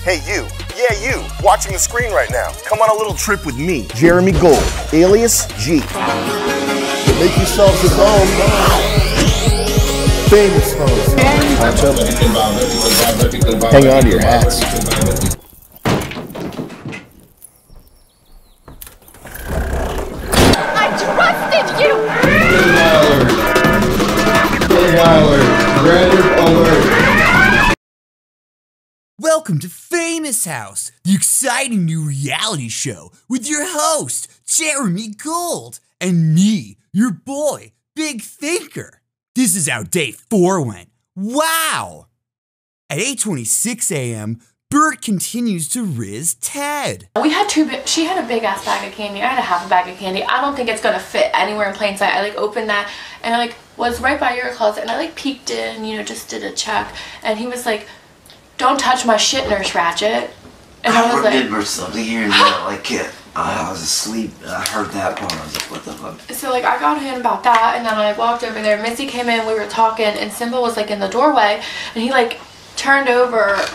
Hey you, yeah you, watching the screen right now. Come on a little trip with me, Jeremy Gold, alias G. Make yourselves at home. Famous host. Hang on to your hats. I trusted you! Big alert. Red alert. Welcome to Famous House, the exciting new reality show with your host, Jeremy Gold, and me, your boy, Big Thinker. This is how day 4 went. Wow! At 8:26 a.m., Bert continues to riz Ted. We had she had a big ass bag of candy. I had a half a bag of candy. I don't think it's gonna fit anywhere in plain sight. I opened that and I was right by your closet and I peeked in, just did a check. And he was like, "Don't touch my shit, Nurse Ratched." And I was like, or something here and there, I was asleep. I heard that part. I was like, what the fuck? So I got him about that, and then I walked over there. Missy came in, we were talking, and Simba was in the doorway, and he turned over. And...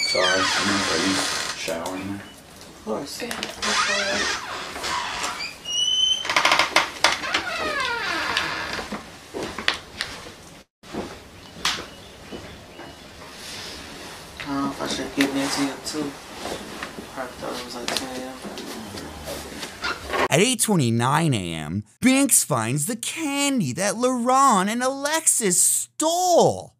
Sorry, are you showering? Of course. Yeah, I don't know if I should get Nancy up too. I thought it was 10 a.m. At 8:29 a.m., Binks finds the candy that LaRon and Alexis stole.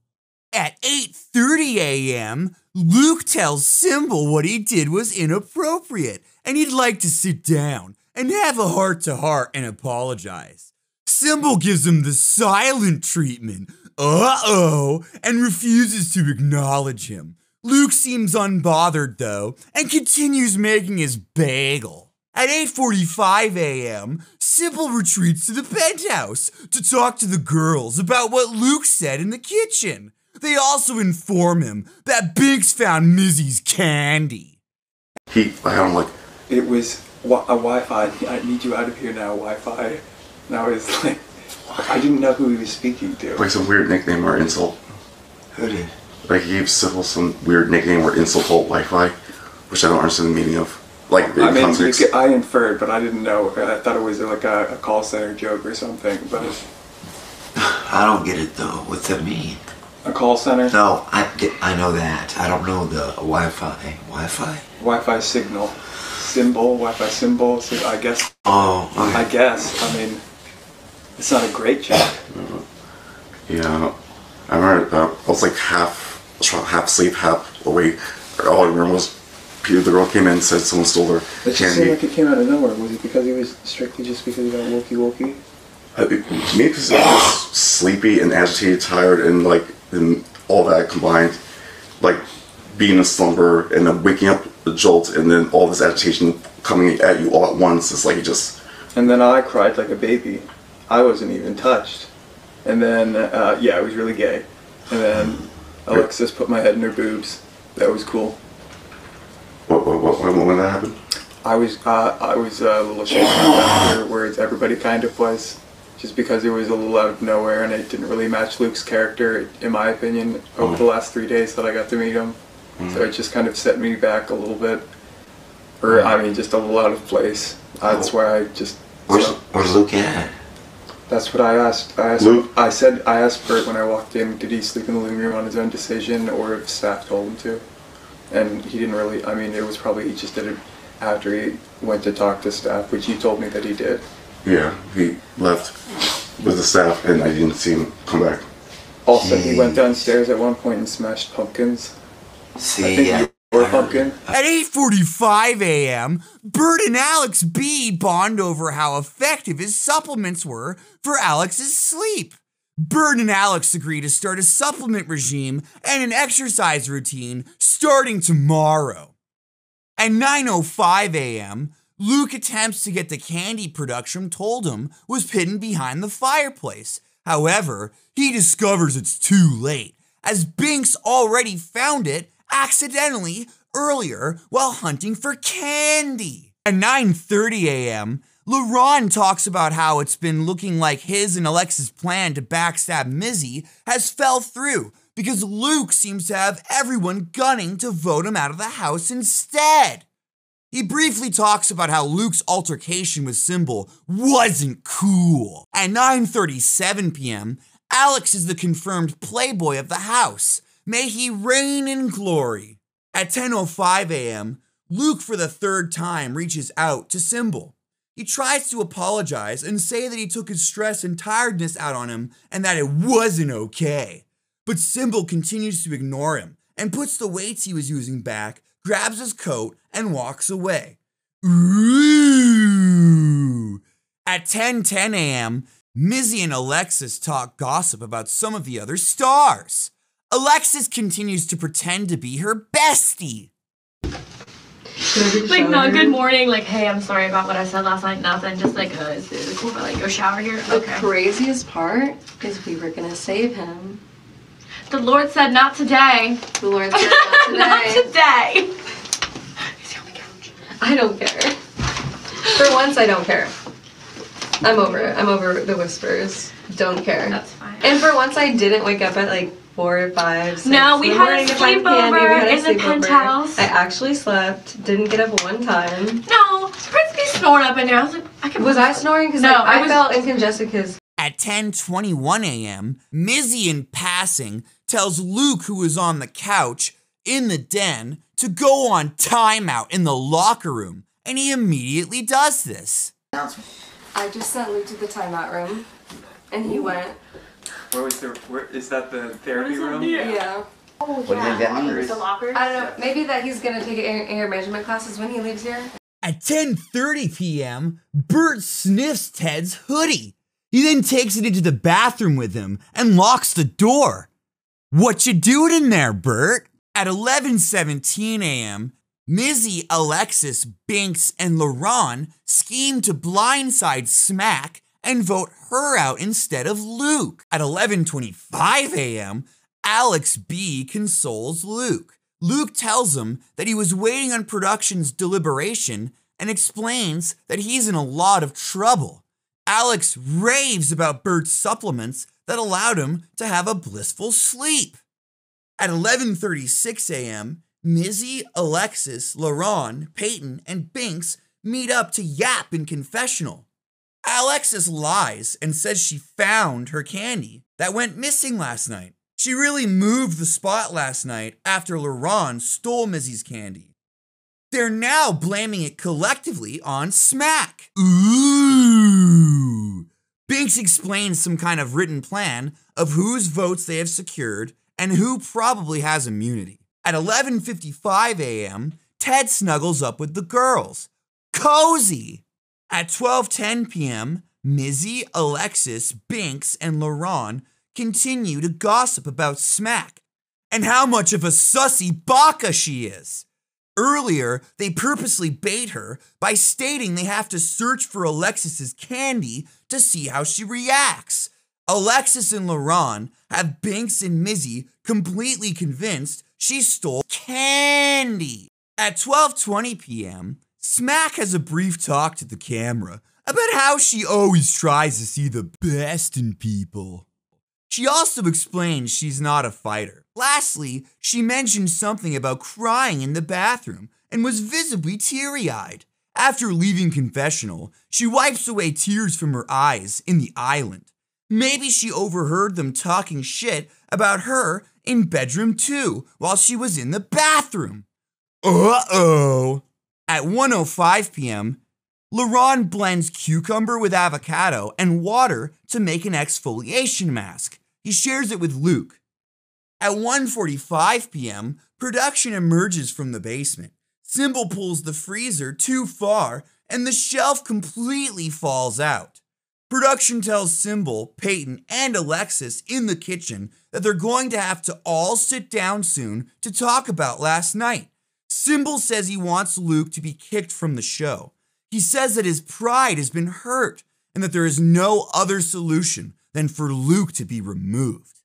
At 8:30 a.m., Luke tells Symbol what he did was inappropriate and he'd like to sit down and have a heart-to-heart and apologize. Symbol gives him the silent treatment, and refuses to acknowledge him. Luke seems unbothered, though, and continues making his bagel. At 8:45 a.m., Sybil retreats to the penthouse to talk to the girls about what Luke said in the kitchen. They also inform him that Binks found Missy's candy. It was a Wi-Fi. I need you out of here now, Wi-Fi. Now it's I didn't know who he was speaking to. Some weird nickname or insult. Who did? He gave Sybil some weird nickname or insult called Wi-Fi, which I don't understand the meaning of. I inferred, but I didn't know. I thought it was a call center joke or something. But I don't get it though. What's that mean? A call center? No, I know that. I don't know the Wi-Fi. Wi-Fi? Wi-Fi signal. Symbol, Wi-Fi symbol, I guess. Oh, okay. I guess. It's not a great joke. Yeah. I remember I was half asleep, half awake. All I remember was Peter, the girl, came in and said someone stole her candy. It just seemed like it came out of nowhere. Was it because he was strictly just because he got wokey? Maybe because he was sleepy and agitated, tired, and and all that combined, being in a slumber and then waking up a jolt, and then all this agitation coming at you all at once. It's he just. And then I cried like a baby. I wasn't even touched. And then it was really gay. And then Alexis put my head in her boobs. That was cool. When that happened? I was a little shaken up afterwards. Everybody kind of was, just because it was a little out of nowhere and it didn't really match Luke's character, in my opinion, over the last 3 days that I got to meet him. So it just kind of set me back a little bit, just a little out of place. That's why I just. Where's Luke at? That's what I asked. I asked Bert when I walked in, did he sleep in the living room on his own decision, or if staff told him to? And he didn't really. It was probably he just did it after he went to talk to staff, which he told me that he did. Yeah, he left with the staff, and I didn't see him come back. Also, he went downstairs at one point and smashed pumpkins. I think you were a pumpkin. At 8:45 a.m., Bert and Alex B bond over how effective his supplements were for Alex's sleep. Bert and Alex agree to start a supplement regime and an exercise routine starting tomorrow. At 9:05 a.m., Luke attempts to get the candy production told him was hidden behind the fireplace. However, he discovers it's too late, as Binks already found it accidentally earlier while hunting for candy. At 9:30 a.m., LaRon talks about how it's been looking like his and Alexis' plan to backstab Mizzy has fell through because Luke seems to have everyone gunning to vote him out of the house instead. He briefly talks about how Luke's altercation with Symbol wasn't cool. At 9:37 p.m., Alex is the confirmed playboy of the house. May he reign in glory. At 10:05 a.m., Luke for the third time reaches out to Symbol. He tries to apologize and say that he took his stress and tiredness out on him and that it wasn't okay. But Symbol continues to ignore him and puts the weights he was using back, grabs his coat, and walks away. Ooh! At 10:10 a.m., Mizzy and Alexis talk gossip about some of the other stars. Alexis continues to pretend to be her bestie. Like, no, good morning. Like, hey, I'm sorry about what I said last night. Nothing. Just like, is it cool if I like go shower here? The craziest part is we were gonna save him. The Lord said not today. The Lord said not today. Not today. He's on the couch. I don't care. For once, I don't care. I'm over it. I'm over the whispers. Don't care. That's fine. And for once, I didn't wake up at like 4 or 5, 6 No, we in the had morning a to find candy. We sleepover had a in the sleepover. penthouse. I actually slept. Didn't get up one time. No, Prince be snoring up in there. I was like, Was I snoring? Because No, I I was- felt incongested because At 10:21 a.m., Mizzy in passing tells Luke, who is on the couch in the den, to go on timeout in the locker room, and he immediately does this. I just sent Luke to the timeout room, and he went. Where is that the therapy room? Yeah. Oh, What do you think that means? The locker? I don't know. Maybe that he's gonna take air management classes when he leaves here. At 10:30 p.m., Bert sniffs Ted's hoodie. He then takes it into the bathroom with him and locks the door. What you doing in there, Bert? At 11:17 a.m., Mizzy, Alexis, Binks, and LaRon scheme to blindside Smack and vote her out instead of Luke. At 11:25 a.m., Alex B consoles Luke. Luke tells him that he was waiting on production's deliberation and explains that he's in a lot of trouble. Alex raves about Bert's supplements that allowed him to have a blissful sleep. At 11:36 a.m., Mizzy, Alexis, LaRon, Peyton, and Binks meet up to yap in confessional. Alexis lies and says she found her candy that went missing last night. She really moved the spot last night after LaRon stole Mizzy's candy. They're now blaming it collectively on Smack. Ooh! Binks explains some kind of written plan of whose votes they have secured and who probably has immunity. At 11:55 a.m., Ted snuggles up with the girls. Cozy! At 12:10 p.m., Mizzy, Alexis, Binks, and LaRon continue to gossip about Smack and how much of a sussy baka she is. Earlier, they purposely bait her by stating they have to search for Alexis's candy to see how she reacts. Alexis and LaRon have Binks and Mizzy completely convinced she stole candy. At 12:20 p.m., Smack has a brief talk to the camera about how she always tries to see the best in people. She also explains she's not a fighter. Lastly, she mentioned something about crying in the bathroom and was visibly teary-eyed. After leaving confessional, she wipes away tears from her eyes in the island. Maybe she overheard them talking shit about her in bedroom 2 while she was in the bathroom. Uh-oh. At 1:05 p.m., LaRon blends cucumber with avocado and water to make an exfoliation mask. He shares it with Luke. At 1:45 p.m., production emerges from the basement. Symbol pulls the freezer too far, and the shelf completely falls out. Production tells Symbol, Peyton, and Alexis in the kitchen that they're going to have to all sit down soon to talk about last night. Symbol says he wants Luke to be kicked from the show. He says that his pride has been hurt and that there is no other solution than for Luke to be removed.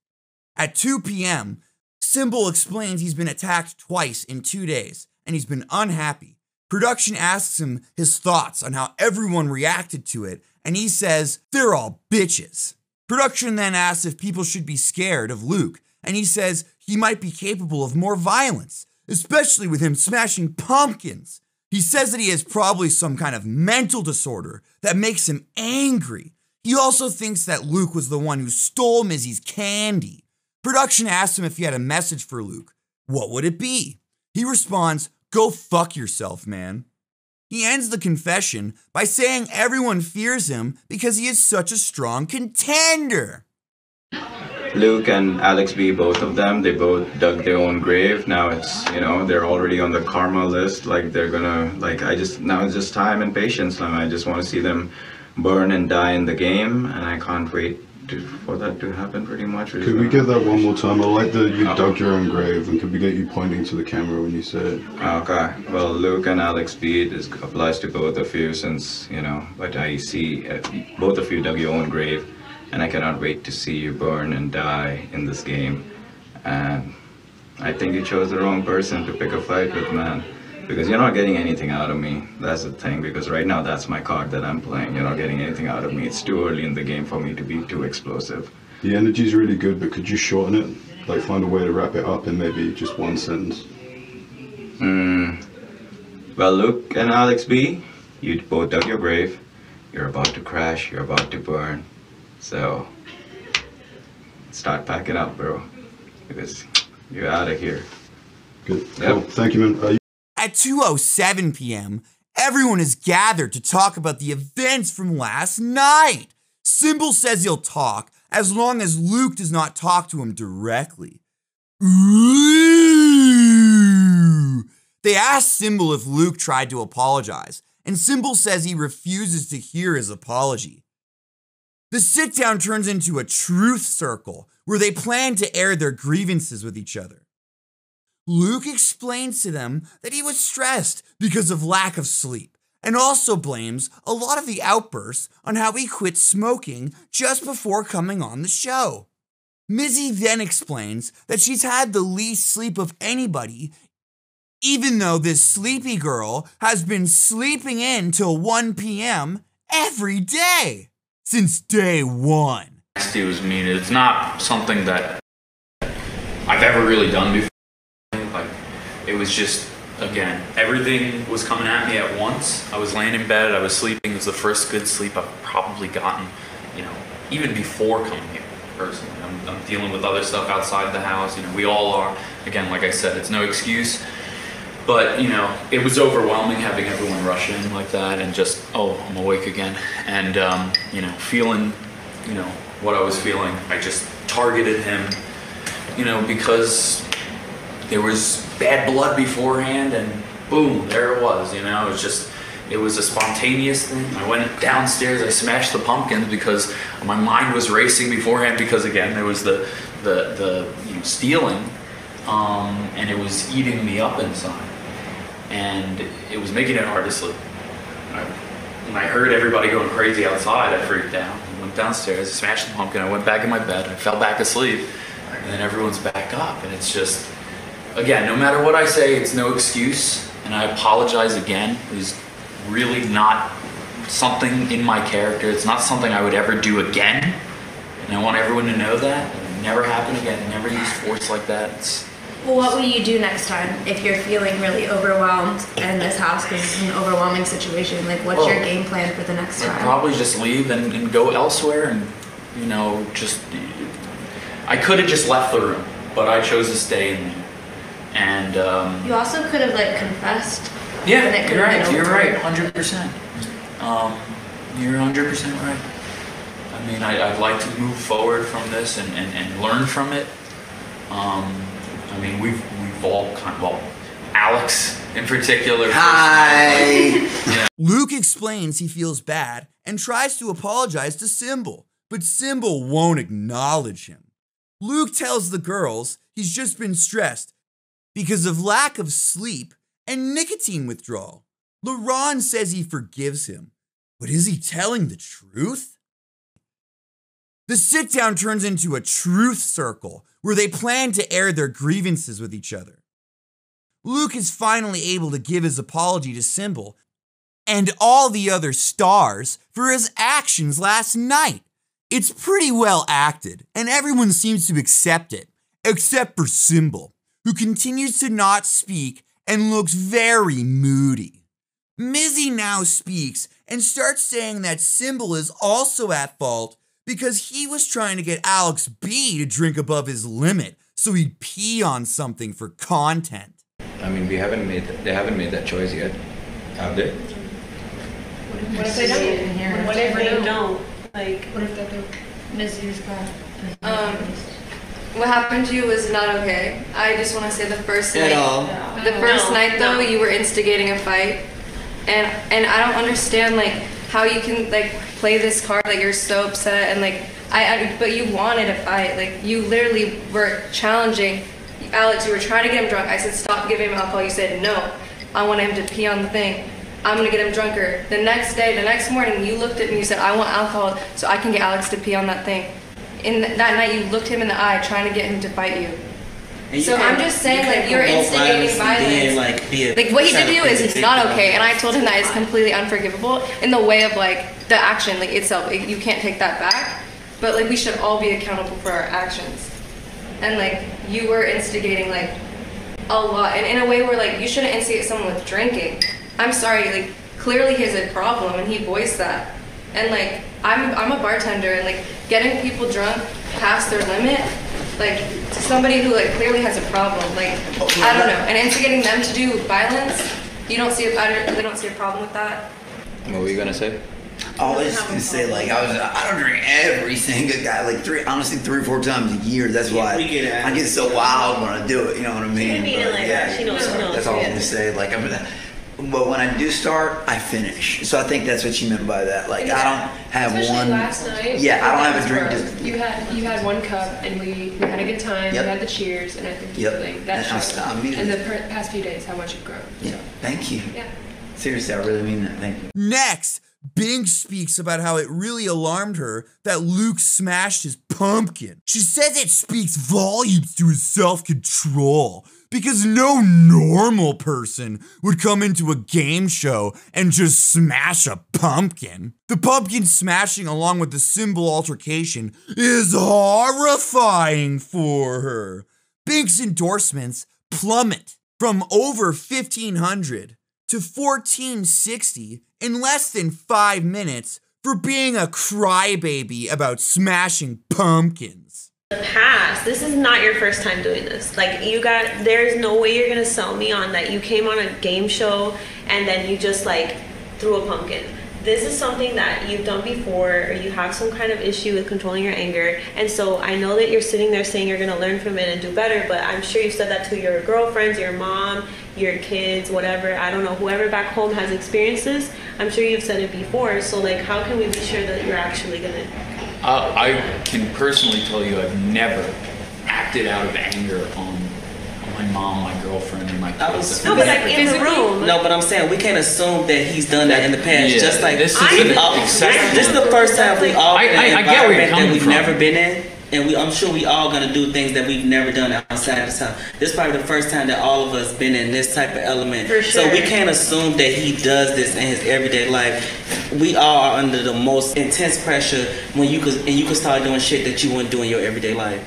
At 2 p.m., Symbol explains he's been attacked twice in 2 days and he's been unhappy. Production asks him his thoughts on how everyone reacted to it, and he says they're all bitches. Production then asks if people should be scared of Luke, and he says he might be capable of more violence, especially with him smashing pumpkins. He says that he has probably some kind of mental disorder that makes him angry. He also thinks that Luke was the one who stole Mizzy's candy. Production asks him if he had a message for Luke. What would it be? He responds, "Go fuck yourself, man." He ends the confession by saying everyone fears him because he is such a strong contender. Luke and Alex B, both of them, they both dug their own grave. Now it's, they're already on the karma list. Like they're gonna, now it's just time and patience. Now I just want to see them burn and die in the game, and I can't wait for that to happen pretty much. Could we get that one more time? I like that you dug your own grave, and could we get you pointing to the camera when you say it? Okay, well, Luke and Alex B, this applies to both of you since, but I see both of you dug your own grave, and I cannot wait to see you burn and die in this game. And I think you chose the wrong person to pick a fight with, man. Because you're not getting anything out of me. That's the thing, because right now that's my card that I'm playing. You're not getting anything out of me. It's too early in the game for me to be too explosive. The energy's really good, but could you shorten it? Like find a way to wrap it up in maybe just one sentence? Well, Luke and Alex B, you both dug your grave. You're about to crash. You're about to burn. So, start packing up, bro. Because you're out of here. Good. Yep. Cool. Thank you, man. At 2:07 p.m., everyone is gathered to talk about the events from last night. Symbol says he'll talk as long as Luke does not talk to him directly. Ooh. They ask Symbol if Luke tried to apologize, and Symbol says he refuses to hear his apology. The sit-down turns into a truth circle where they plan to air their grievances with each other. Luke explains to them that he was stressed because of lack of sleep, and also blames a lot of the outbursts on how he quit smoking just before coming on the show. Mizzy then explains that she's had the least sleep of anybody, even though this sleepy girl has been sleeping in till 1 p.m. every day since day one. It mean, it's not something that I've ever really done before. It was just, again, everything was coming at me at once. I was laying in bed, I was sleeping. It was the first good sleep I've probably gotten, even before coming here, personally. I'm dealing with other stuff outside the house, we all are. Again, like I said, it's no excuse. But, it was overwhelming having everyone rush in like that and just, oh, I'm awake again. And, feeling, what I was feeling. I just targeted him, because there was bad blood beforehand, and boom, there it was, it was a spontaneous thing. I went downstairs, I smashed the pumpkins because my mind was racing beforehand because, again, there was the stealing, and it was eating me up inside, and it was making it hard to sleep. When I heard everybody going crazy outside, I freaked out. I went downstairs, I smashed the pumpkin, I went back in my bed, I fell back asleep, and then everyone's back up, and it's just, again, no matter what I say, it's no excuse, and I apologize again. It was really not something in my character. It's not something I would ever do again, and I want everyone to know that. It would never happen again. Never use force like that. Well, what will you do next time if you're feeling really overwhelmed in this house because it's an overwhelming situation? Like, what's your game plan for the next time? I'd probably just leave and go elsewhere, and I could have just left the room, but I chose to stay in there. And you also could have confessed. Yeah, you're right. You're right, 100%. You're 100% right. I mean, I'd like to move forward from this and learn from it. I mean, we've all Alex in particular. Hi. Luke explains he feels bad and tries to apologize to Symbol, but Symbol won't acknowledge him. Luke tells the girls he's just been stressed because of lack of sleep and nicotine withdrawal. LaRon says he forgives him, but is he telling the truth? The sit-down turns into a truth circle where they plan to air their grievances with each other. Luke is finally able to give his apology to Symbol and all the other stars for his actions last night. It's pretty well acted, and everyone seems to accept it. except for Symbol, who continues to not speak and looks very moody. Mizzy now speaks and starts saying that Symbol is also at fault because he was trying to get Alex B to drink above his limit so he'd pee on something for content. I mean, they haven't made that choice yet, have they? What if they don't? What if they don't? Like, what if they don't? Mizzy's got. What happened to you was not okay. I just want to say the first At night. all. The first night though, you were instigating a fight, and I don't understand like how you can like play this card like you're so upset and like but you wanted a fight. Like you literally were challenging Alex. You were trying to get him drunk. I said stop giving him alcohol. You said no. I want him to pee on the thing. I'm gonna get him drunker. The next morning, you looked at me. You said I want alcohol so I can get Alex to pee on that thing. That night, you looked him in the eye, trying to get him to fight you. So I'm just saying, like, you're instigating violence. Like, what he did to you is not okay, and I told him that it's completely unforgivable in the way of, like, the action, like, itself. Like, you can't take that back, but, like, we should all be accountable for our actions. And, like, you were instigating, like, a lot, and in a way where, like, you shouldn't instigate someone with drinking. I'm sorry, like, clearly he has a problem, and he voiced that. And, like, I'm a bartender, and, like, getting people drunk past their limit, like, to somebody who, like, clearly has a problem, like, I don't know, and instigating them to do violence, they don't see a problem with that. What were you gonna say? I was just gonna say, like, I don't drink every single guy, like, honestly, 3 or 4 times a year. That's why I get so wild when I do it, you know what I mean? That's all I'm gonna say, like, but when I do start, I finish. So I think that's what she meant by that. Like, I don't have one. Last night. Yeah, I don't have a drink. You had 1 cup, and we had a good time. Yep. We had the cheers, and I think like, And the past few days, how much you've grown. Yeah, thank you. Yeah. Seriously, I really mean that. Thank you. Next, Bing speaks about how it really alarmed her that Luke smashed his pumpkin. She says it speaks volumes to his self-control because no normal person would come into a game show and just smash a pumpkin. The pumpkin smashing along with the Symbol altercation is horrifying for her. Bing's endorsements plummet from over 1,500 to 1,460 in less than 5 minutes for being a crybaby about smashing pumpkins. The past, this is not your first time doing this. Like, there's no way you're gonna sell me on that you came on a game show and then you just like threw a pumpkin. This is something that you've done before, or you have some kind of issue with controlling your anger. And so I know that you're sitting there saying you're gonna learn from it and do better, but I'm sure you said that to your girlfriends, your mom, your kids, whatever, I don't know, whoever back home has experienced this, I'm sure you've said it before. So like, how can we be sure that you're actually gonna? I can personally tell you I've never acted out of anger on my mom, my girlfriend, and my kids. No, but like in the room. No, but I'm saying we can't assume that he's done that in the past. Yeah, just like this is the first time we all been in an I get where you're environment coming that we've from. never been in. And I'm sure we all gonna do things that we've never done outside of town. This is probably the first time that all of us been in this type of element. For sure. So we can't assume that he does this in his everyday life. We all are under the most intense pressure when you could start doing shit that you wouldn't do in your everyday life.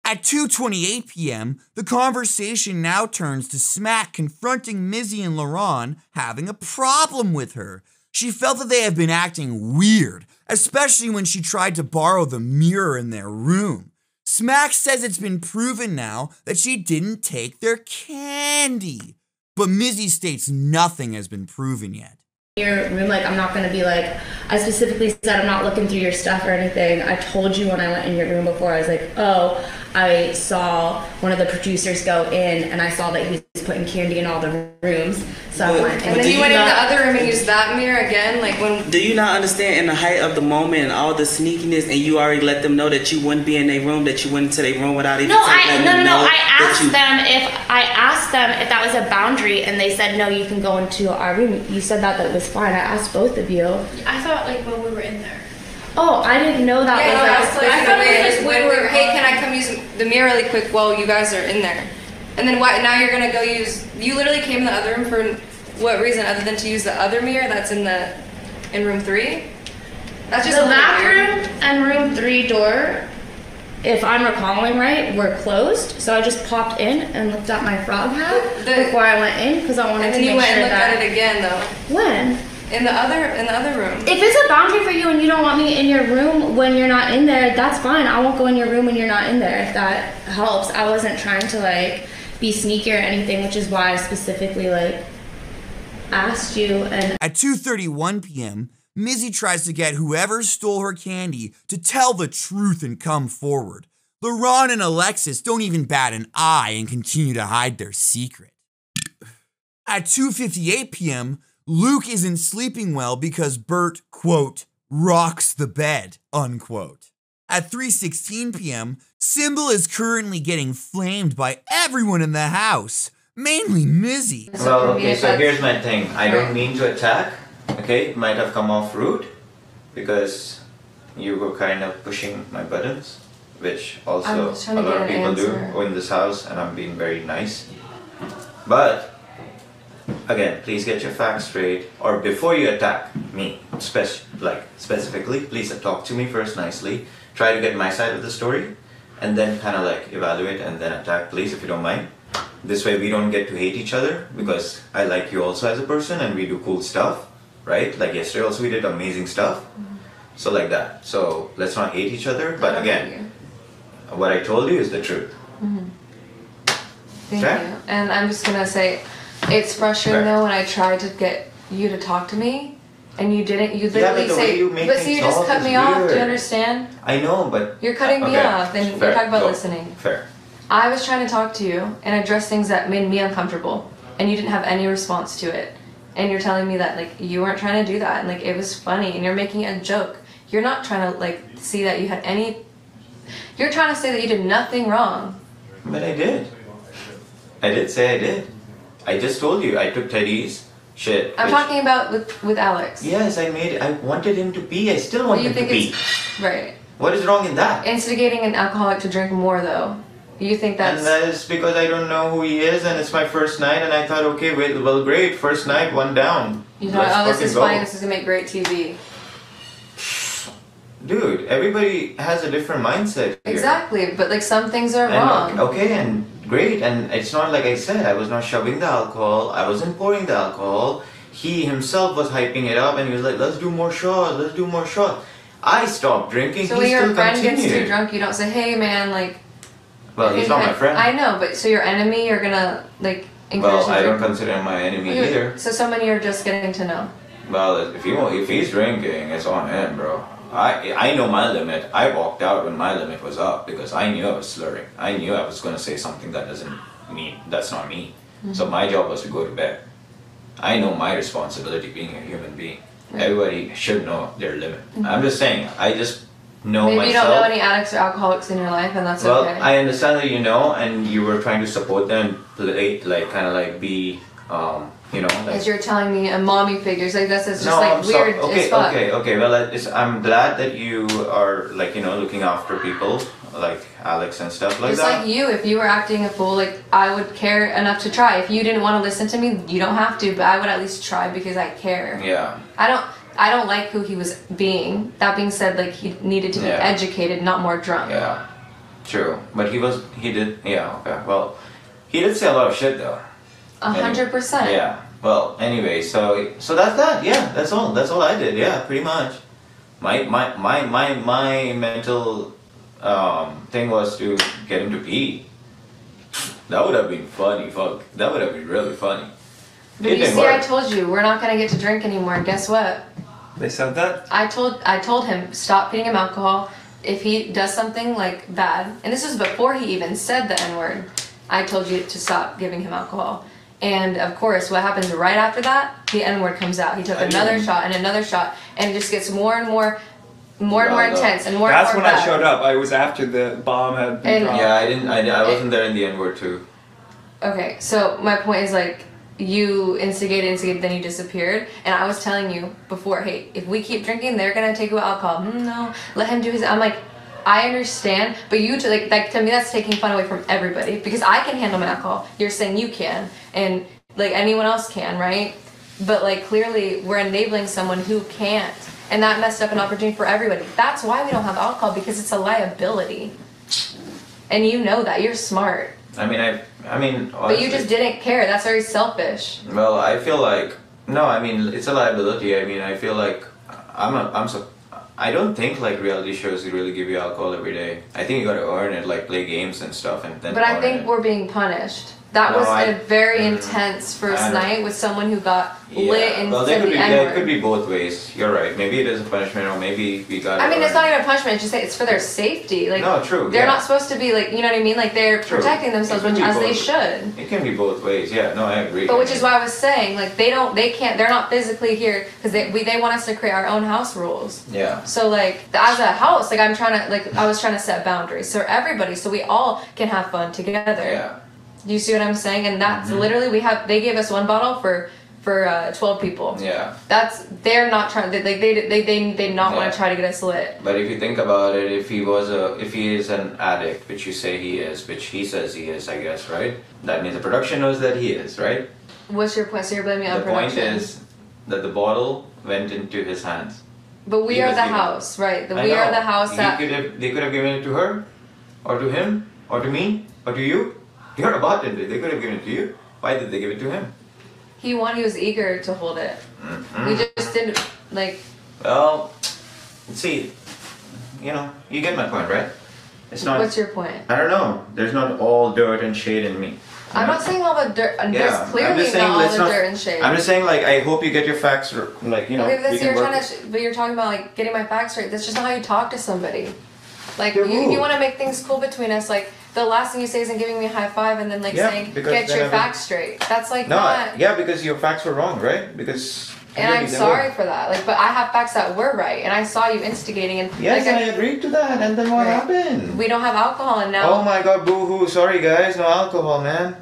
At 2:28 p.m., the conversation now turns to Smack confronting Mizzy and LaRon having a problem with her. She felt that they have been acting weird, especially when she tried to borrow the mirror in their room. Smack says it's been proven now that she didn't take their candy, but Mizzy states nothing has been proven yet. Your room, like, I'm not gonna be like, I specifically said I'm not looking through your stuff or anything. I told you when I went in your room before, I was like, oh, I saw one of the producers go in and I saw that he was putting candy in all the rooms. So I went. And then you went in the other room and used that mirror again, like when. Do you not understand in the height of the moment and all the sneakiness, and you already let them know that you wouldn't be in their room, that you went into their room without even letting them know? I asked them if that was a boundary, and they said no, you can go into our room. You said that it was fine. I asked both of you. I thought like when we were in there. Oh, I didn't know that was like. I thought it was when we were. Hey, can I come use the mirror really quick while you guys are in there? And then why? Now you're gonna go use. You literally came in the other room for what reason other than to use the other mirror that's in room 3? That's just the bathroom and room 3 door if I'm recalling right, were closed. So I just popped in and looked at my frog hat before I went in because I wanted to make sure that. And then you went and looked at it again, though. When? In the other room. If it's a boundary for you and you don't want me in your room when you're not in there, that's fine. I won't go in your room when you're not in there, if that helps. I wasn't trying to like be sneaky or anything, which is why I specifically like asked you. And at 2:31 p.m., Mizzy tries to get whoever stole her candy to tell the truth and come forward. LaRon and Alexis don't even bat an eye and continue to hide their secret. At 2:58 p.m., Luke isn't sleeping well because Bert, quote, rocks the bed, unquote. At 3:16 p.m., Symbol is currently getting flamed by everyone in the house, mainly Mizzy. Well, okay, so here's my thing. I don't mean to attack, okay? It might have come off rude because you were kind of pushing my buttons, which also a lot of people do in this house, and I'm being very nice. But again, please get your facts straight, or before you attack me, specifically, please talk to me first nicely. Try to get my side of the story, and then kind of like evaluate and then attack, please, if you don't mind. This way we don't get to hate each other, because I like you also as a person, and we do cool stuff, right? Like yesterday also we did amazing stuff. So like that. So let's not hate each other, but again, what I told you is the truth. Thank you. And I'm just gonna say, it's frustrating though when I tried to get you to talk to me and you didn't. You literally say, but see, you just cut me off. Do you understand? I know, but you're cutting me off, and you're talking about listening. Fair. I was trying to talk to you and address things that made me uncomfortable, and you didn't have any response to it. And you're telling me that like you weren't trying to do that, and like it was funny, and you're making a joke. You're not trying to like see that you had any. You're trying to say that you did nothing wrong. But I did. I did say I did. I just told you I took Teddy's shit. I'm talking about with Alex. Yes, I wanted him to pee. I still want him to pee. Right. What is wrong in that? Instigating an alcoholic to drink more, though. You think that's... And that is because I don't know who he is, and it's my first night, and I thought, okay, wait, well, great, first night, one down. You thought, oh, this is funny, this is gonna make great TV. Dude, everybody has a different mindset here. Exactly, but like some things are wrong. Okay, and great, and it's not like I said, I was not shoving the alcohol, I wasn't pouring the alcohol. He himself was hyping it up, and he was like, let's do more shots, let's do more shots. I stopped drinking, so when your friend gets too drunk, you don't say, hey man, like... Well, he's not my friend. I know, but so your enemy, you're gonna like encourage him to I drink? don't consider him my enemy either. So somebody you're just getting to know. Well, if he's drinking, it's on him, bro. I know my limit. I walked out when my limit was up because I knew I was slurring. I knew I was gonna say something that that's not me. So my job was to go to bed. I know my responsibility being a human being. Everybody should know their limit. I'm just saying, I just know myself. Maybe you don't know any addicts or alcoholics in your life, and that's okay. Well, I understand that you know, and you were trying to support them, like kind of like be, you know. Like, as you're telling me a mommy figures, like that's just like weird as fuck. Okay. Well, I'm glad that you are like, you know, looking after people like Alex and stuff like that. Just like you, if you were acting a fool, like I would care enough to try. If you didn't want to listen to me, you don't have to, but I would at least try because I care. Yeah. I don't like who he was being. That being said, like he needed to be educated, not more drunk. Yeah, true. But he did, yeah, okay. Well, he did say a lot of shit though. 100%. Yeah. Well, anyway, so that's that. Yeah, that's all. That's all I did. Yeah, pretty much. My mental thing was to get him to pee. That would have been funny. Fuck. That would have been really funny. But you see, I told you we're not gonna get to drink anymore. Guess what? They said that? I told him stop feeding him alcohol. If he does something like bad, and this was before he even said the N-word, I told you to stop giving him alcohol. And of course, what happens right after that? The N-word comes out. He took another shot, and it just gets more and more intense and more. That's and more when bad. I showed up. I was after the bomb had been dropped. Yeah, I wasn't there in the N-word too. Okay, so my point is like. You instigated, then you disappeared. And I was telling you before, hey, if we keep drinking, they're gonna take away alcohol. No, let him do his. I'm like, I understand, but you to like to me that's taking fun away from everybody because I can handle my alcohol. You're saying you can, and like anyone else can, right? But like clearly we're enabling someone who can't, and that messed up an opportunity for everybody. That's why we don't have alcohol because it's a liability. And you know that. You're smart. I mean, honestly, but you just didn't care. That's very selfish. Well, I feel like no. I mean, it's a liability. I mean, I feel like I don't think like reality shows really give you alcohol every day. I think you gotta earn it, like play games and stuff, and then. But I think we're being punished. That was a very intense first night with someone who got lit and said the N-word. It could be both ways. You're right. Maybe it is a punishment, or maybe we got. I mean, it's not even a punishment. Just say it's for their safety. Like, no, true. They're not supposed to be like, you know what I mean? Like they're protecting themselves, which as they should. It can be both ways. Yeah, no, I agree. But which is why I was saying, like they can't. They're not physically here because they want us to create our own house rules. Yeah. So like as a house, like I was trying to set boundaries so everybody, so we all can have fun together. Yeah. Do you see what I'm saying? And that's literally they gave us one bottle for 12 people. Yeah. They're not trying. They not want to try to get us lit. But if you think about it, if he is an addict, which you say he is, which he says he is, I guess, right? That means the production knows that he is, right? What's your point? So you're blaming on production. The point is that the bottle went into his hands. But we are the house, right? We are the house that they could have given it to her, or to him, or to me, or to you. You're a bartender. They could have given it to you. Why did they give it to him? He was eager to hold it. We just didn't like. Well, see, you get my point, right? It's not. What's your point? I don't know. There's not all dirt and shade in me. I'm not saying all the dirt. There's clearly not all the dirt and shade. I'm just saying, like, I hope you get your facts, like, but you're talking about like getting my facts right. That's just not how you talk to somebody. Like you want to make things cool between us, like. The last thing you say isn't giving me a high five and then saying get your facts straight. That's like not. Yeah, because your facts were wrong, right? Because. And I'm sorry for that. Like, but I have facts that were right, and I saw you instigating and. Yes, and I agreed to that, and then what happened? We don't have alcohol, and now. Oh my God! Boo-hoo! Sorry, guys, no alcohol, man.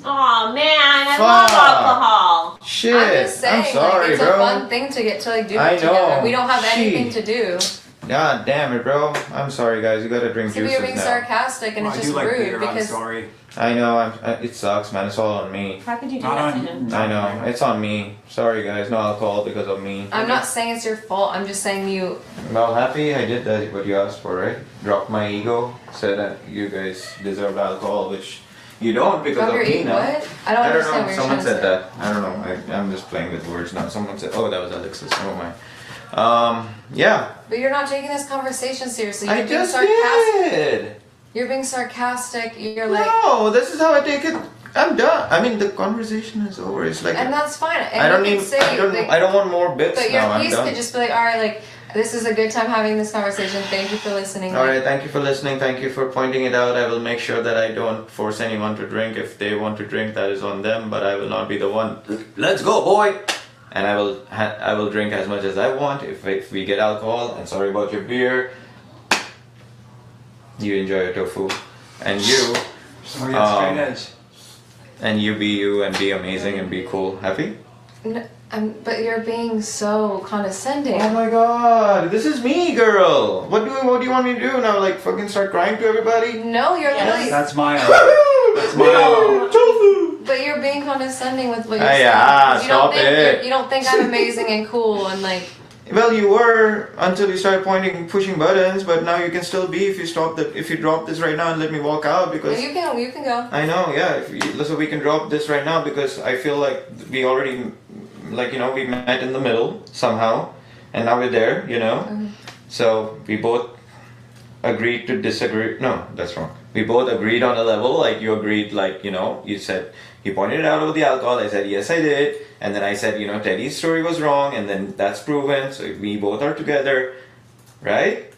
Oh man, I love alcohol. Shit! I'm just saying, I'm sorry, it's bro. a fun thing to get to do it together. We don't have anything to do. God damn it, bro. I'm sorry, guys. You gotta drink juices now. You're being sarcastic and it's just rude because... I'm sorry. I know. It sucks, man. It's all on me. How could you do that to him? I know. It's on me. Sorry, guys. No alcohol because of me. I'm not saying it's your fault. I'm just saying you... Well, happy I did that, what you asked for, right? Dropped my ego. Said that you guys deserved alcohol, which you don't because of me now. What? I don't understand know. Someone said that. I don't know. I'm just playing with words now. Someone said... Oh, that was Alexis. Never mind. Yeah. But you're not taking this conversation seriously. You're being sarcastic. Did. You're being sarcastic. You're like. No, this is how I take it. I'm done. I mean, the conversation is over. It's like. And that's fine. And I don't need. I don't want more bits. But your piece could just be like, all right, like this is a good time having this conversation. Thank you for listening. All right, thank you for listening. Thank you for pointing it out. I will make sure that I don't force anyone to drink. If they want to drink, that is on them. But I will not be the one. Let's go, boy. And I will drink as much as I want. If we get alcohol, and sorry about your beer, you enjoy your tofu, and you, and you be you and be amazing and be cool. Happy? No, but you're being so condescending. Oh my God, this is me, girl. What do you want me to do now? Like fucking start crying to everybody? No, you're literally. That's my. That's my. Tofu. But you're being condescending with what you're saying. Yeah, stop it. You don't think I'm amazing and cool and like. Well, you were until you started pushing buttons, but now you can still be if you drop this right now and let me walk out because. You can go. I know, yeah. So we can drop this right now because I feel like we already, we met in the middle somehow, and now we're there, So we both agreed to disagree. No, that's wrong. We both agreed on a level, like you agreed, you said, you pointed it out over the alcohol, I said, yes, I did, and then I said, Teddy's story was wrong, and then that's proven, so we both are together, right?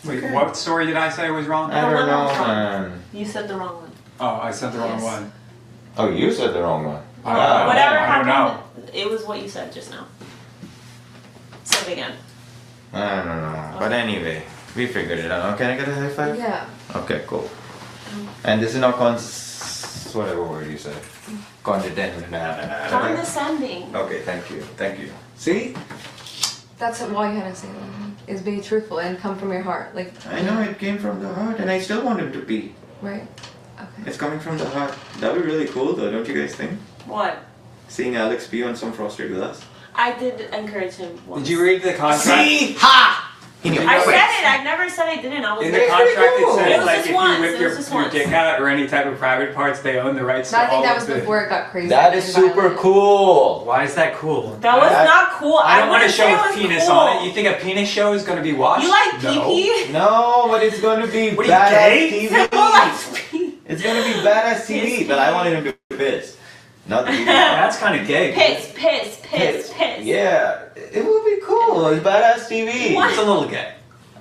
Wait, what story did I say was wrong? I don't know, man. You said the wrong one. Oh, I said the wrong one. Oh, you said the wrong one. Whatever happened, it was what you said just now. Say it again. I don't know, but anyway. We figured it out. Can I get a high five? Yeah. Okay, cool. And this is not whatever word you said. Condescending. Okay, thank you. See? That's all you had to say. Is be truthful and come from your heart. Like. I know it came from the heart, and I still want him to be. Right. Okay. It's coming from the heart. That would be really cool, though, don't you guys think? What? Seeing Alex pee on some frosted glass. I did encourage him once. Did you read the contract? See? Ha! I said it. I never said I didn't. I was In the contract, it says was like just if once. you It whip was just your once. dick out or any type of private parts, they own the rights No, to I think all that of was the. before it got crazy. That is super cool. Why is that cool? That was not cool. I don't want to wouldn't show say it a was penis cool. on it. You think a penis show is going to be watched? You like No. pee-pee? No, but it's going to be What are you, badass gay? TV. It's going to be badass TV, but I wanted him to piss. Not the TV. That's kind of gay. Piss. Yeah, it would be cool. It's badass TV. It's a little gay.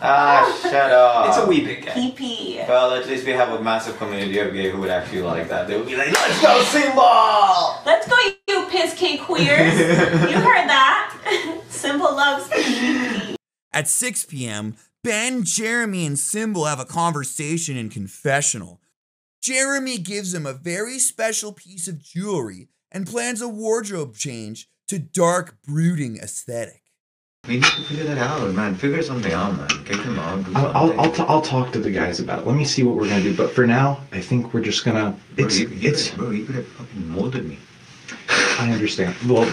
Ah, shut up. It's a wee bit gay. Pee-pee. Well, at least we have a massive community of gay who would actually like that. They would be like, let's go Simba! Let's go, you piss cake queers. You heard that. Simple loves pee-pee. At 6 p.m., Ben, Jeremy, and Symbol have a conversation in confessional. Jeremy gives him a very special piece of jewelry and plans a wardrobe change to dark, brooding aesthetic. We need to figure that out, man. Figure something out, man. Kick him out. Do I'll talk to the guys about it. Let me see what we're gonna do. But for now, I think we're just gonna. Bro, you could have fucking molded me. I understand. Well,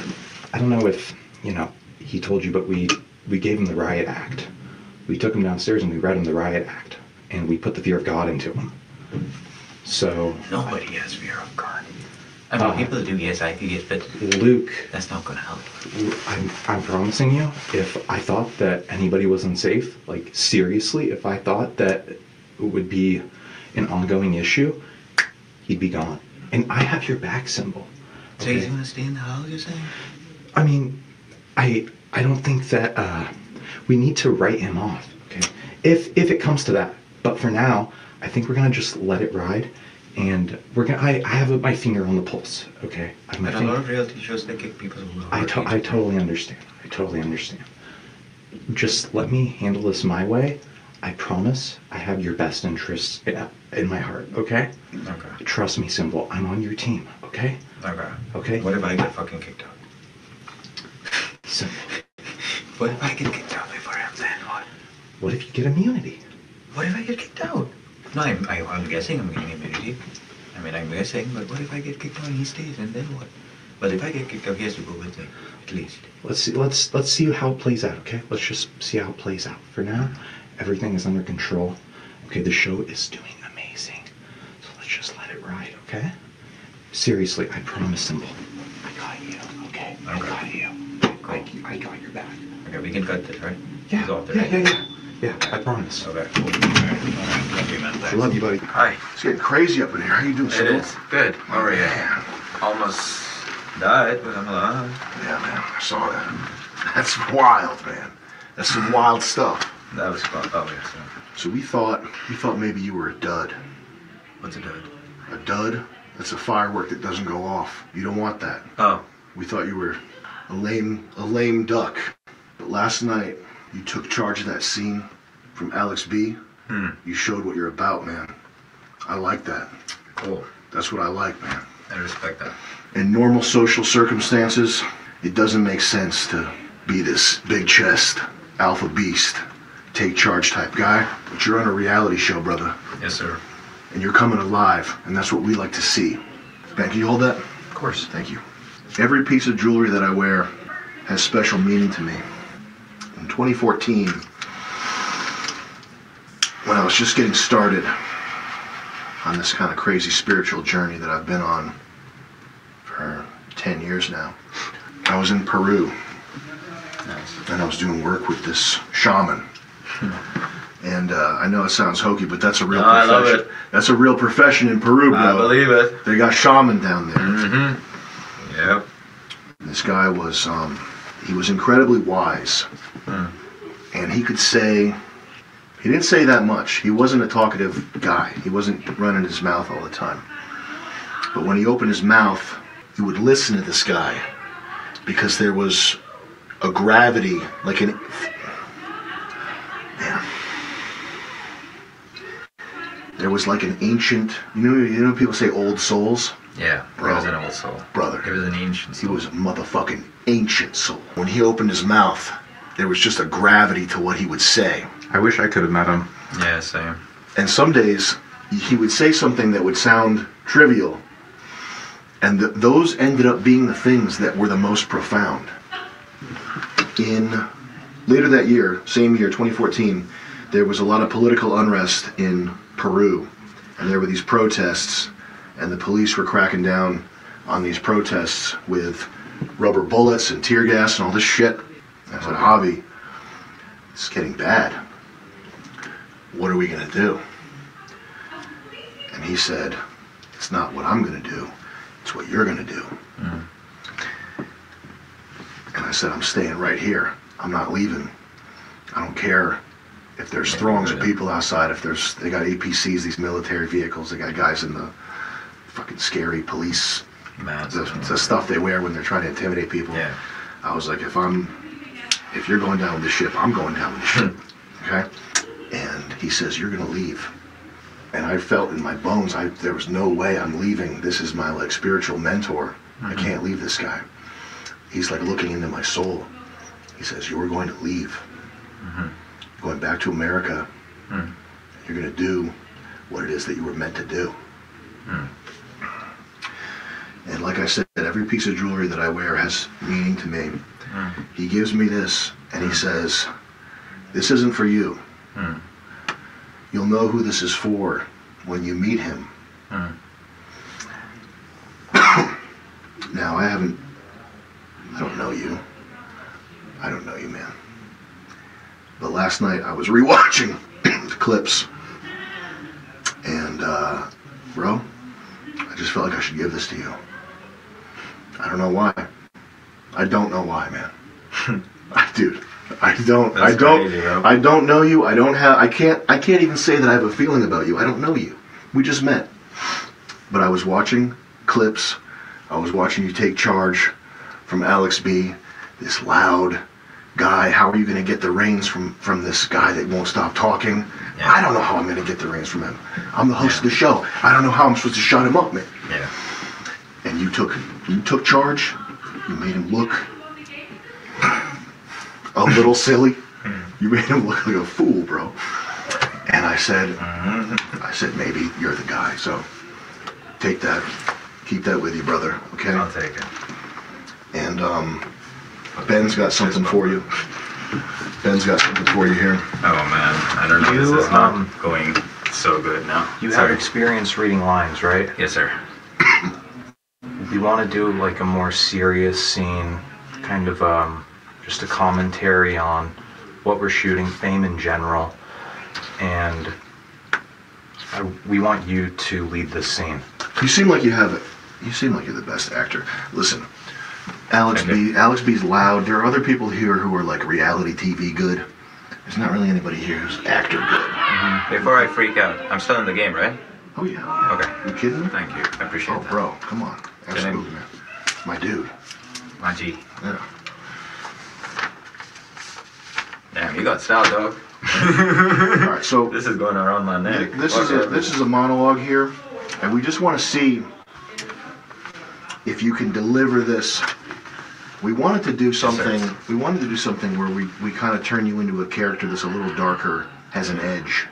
I don't know if he told you, but we gave him the Riot Act. We took him downstairs and we read him the Riot Act, and we put the fear of God into him. So nobody has fear of God. I mean, people do, yes, I could get, but Luke, that's not gonna help. I'm promising you, if I thought that anybody was unsafe, like seriously, if I thought that it would be an ongoing issue, he'd be gone. And I have your back, Symbol. So he's gonna stay in the house, you're saying? I mean, I don't think that we need to write him off. Okay, if it comes to that. But for now, I think we're gonna just let it ride. And we're gonna. I have my finger on the pulse. Okay. But a lot of reality shows they kick people over. I totally understand. I totally understand. Just let me handle this my way. I promise. I have your best interests in my heart. Okay. Okay. Trust me, Symbol. I'm on your team. Okay. Okay. Okay. What if I get fucking kicked out? Symbol. What if I get kicked out before him? Then what? What if you get immunity? What if I get kicked out? No, I'm guessing I'm getting immunity. I mean, I'm guessing, but what if I get kicked out and he stays, and then what? But if I get kicked out, he has to go with me, at least. Let's see how it plays out, okay? Let's just see how it plays out. For now, everything is under control. Okay, the show is doing amazing. So let's just let it ride, okay? Seriously, I promise, Symbol. I got you, okay? I got you. I got your back. Okay, we can cut this, right? Yeah, He's off there. Yeah, I promise. Okay, cool. Love you, man. Thanks. I love you, buddy. Hi. It's getting crazy up in here. How you doing, It Symbol? is. Good. How are you? Almost died, but I'm alive. Yeah, man. I saw that. That's wild, man. That's some wild stuff. That was fun. Oh, yes. So we thought maybe you were a dud. What's a dud? A dud? That's a firework that doesn't go off. You don't want that. Oh. We thought you were a lame duck. But last night, you took charge of that scene from Alex B. You showed what you're about, man. I like that. Cool. That's what I like, man. I respect that. In normal social circumstances, it doesn't make sense to be this big chest, alpha beast, take charge type guy. But you're on a reality show, brother. Yes, sir. And you're coming alive, and that's what we like to see. Ben, can you hold that? Of course. Thank you. Every piece of jewelry that I wear has special meaning to me. In 2014, when I was just getting started on this kind of crazy spiritual journey that I've been on for 10 years now, I was in Peru. Nice. And I was doing work with this shaman. And I know it sounds hokey, but that's a real profession. I love it. That's a real profession in Peru, bro. I believe it. They got shaman down there. Mm-hmm. Yep. This guy was, he was incredibly wise. And he could say, he didn't say that much. He wasn't a talkative guy. He wasn't running his mouth all the time. But when he opened his mouth, you would listen to this guy because there was a gravity, like an, man. There was like an ancient, you know people say old souls? Yeah, Bro, he was an old soul. Brother. He was an ancient soul. He was a motherfucking ancient soul. When he opened his mouth, there was just a gravity to what he would say. I wish I could have met him. Yeah, same. And some days, he would say something that would sound trivial, and those ended up being the things that were the most profound. In later that year, same year, 2014, there was a lot of political unrest in Peru, and there were these protests, and the police were cracking down on these protests with rubber bullets and tear gas and all this shit. I said, Javi, it's getting bad. What are we gonna do? And he said, it's not what I'm gonna do, it's what you're gonna do. And I said, I'm staying right here. I'm not leaving. I don't care if there's throngs of people outside, if they got APCs, these military vehicles, they got guys in the fucking scary police, the stuff they wear when they're trying to intimidate people. Yeah. I was like, if you're going down with the ship, I'm going down with the ship, okay? And he says, you're gonna leave. And I felt in my bones, there was no way I'm leaving. This is my like spiritual mentor. I can't leave this guy. He's like looking into my soul. He says, you're going to leave. Going back to America. You're going to do what it is that you were meant to do. And like I said, every piece of jewelry that I wear has meaning to me. He gives me this and he says, this isn't for you. You'll know who this is for when you meet him. Now, I don't know you. I don't know you, man. But last night I was rewatching the clips, and bro, I just felt like I should give this to you. I don't know why. I don't know why, man. Dude, I don't know you. I can't even say that I have a feeling about you. I don't know you. We just met. But I was watching clips. I was watching you take charge from Alex B, this loud guy. How are you going to get the reins from this guy that won't stop talking? Yeah. I don't know how I'm going to get the reins from him. I'm the host of the show. I don't know how I'm supposed to shut him up, man. Yeah. And you took charge. You made him look a little silly. You made him look like a fool, bro. And I said, maybe you're the guy. So take that. Keep that with you, brother. Okay? I'll take it. And Ben's got something for you. Ben's got something for you here. Oh man, I don't know. This is not going so good now. You have experience reading lines, right? Yes, sir. You want to do like a more serious scene, kind of just a commentary on what we're shooting, fame in general, and we want you to lead this scene. You seem like you have it. You seem like you're the best actor. Listen, Alex B's loud. There are other people here who are like reality TV good. There's not really anybody here who's actor good. Before I freak out, I'm still in the game, right? Oh yeah. Okay. You kidding me? Thank you. I appreciate that. Oh bro, come on. Absolutely, man. My dude. My G. Yeah. Damn, you got style, dog. All right, so this is going around my neck. This is a monologue here, and we just want to see if you can deliver this. We wanted to do something. Yes, we wanted to do something where we kind of turn you into a character that's a little darker, has an edge.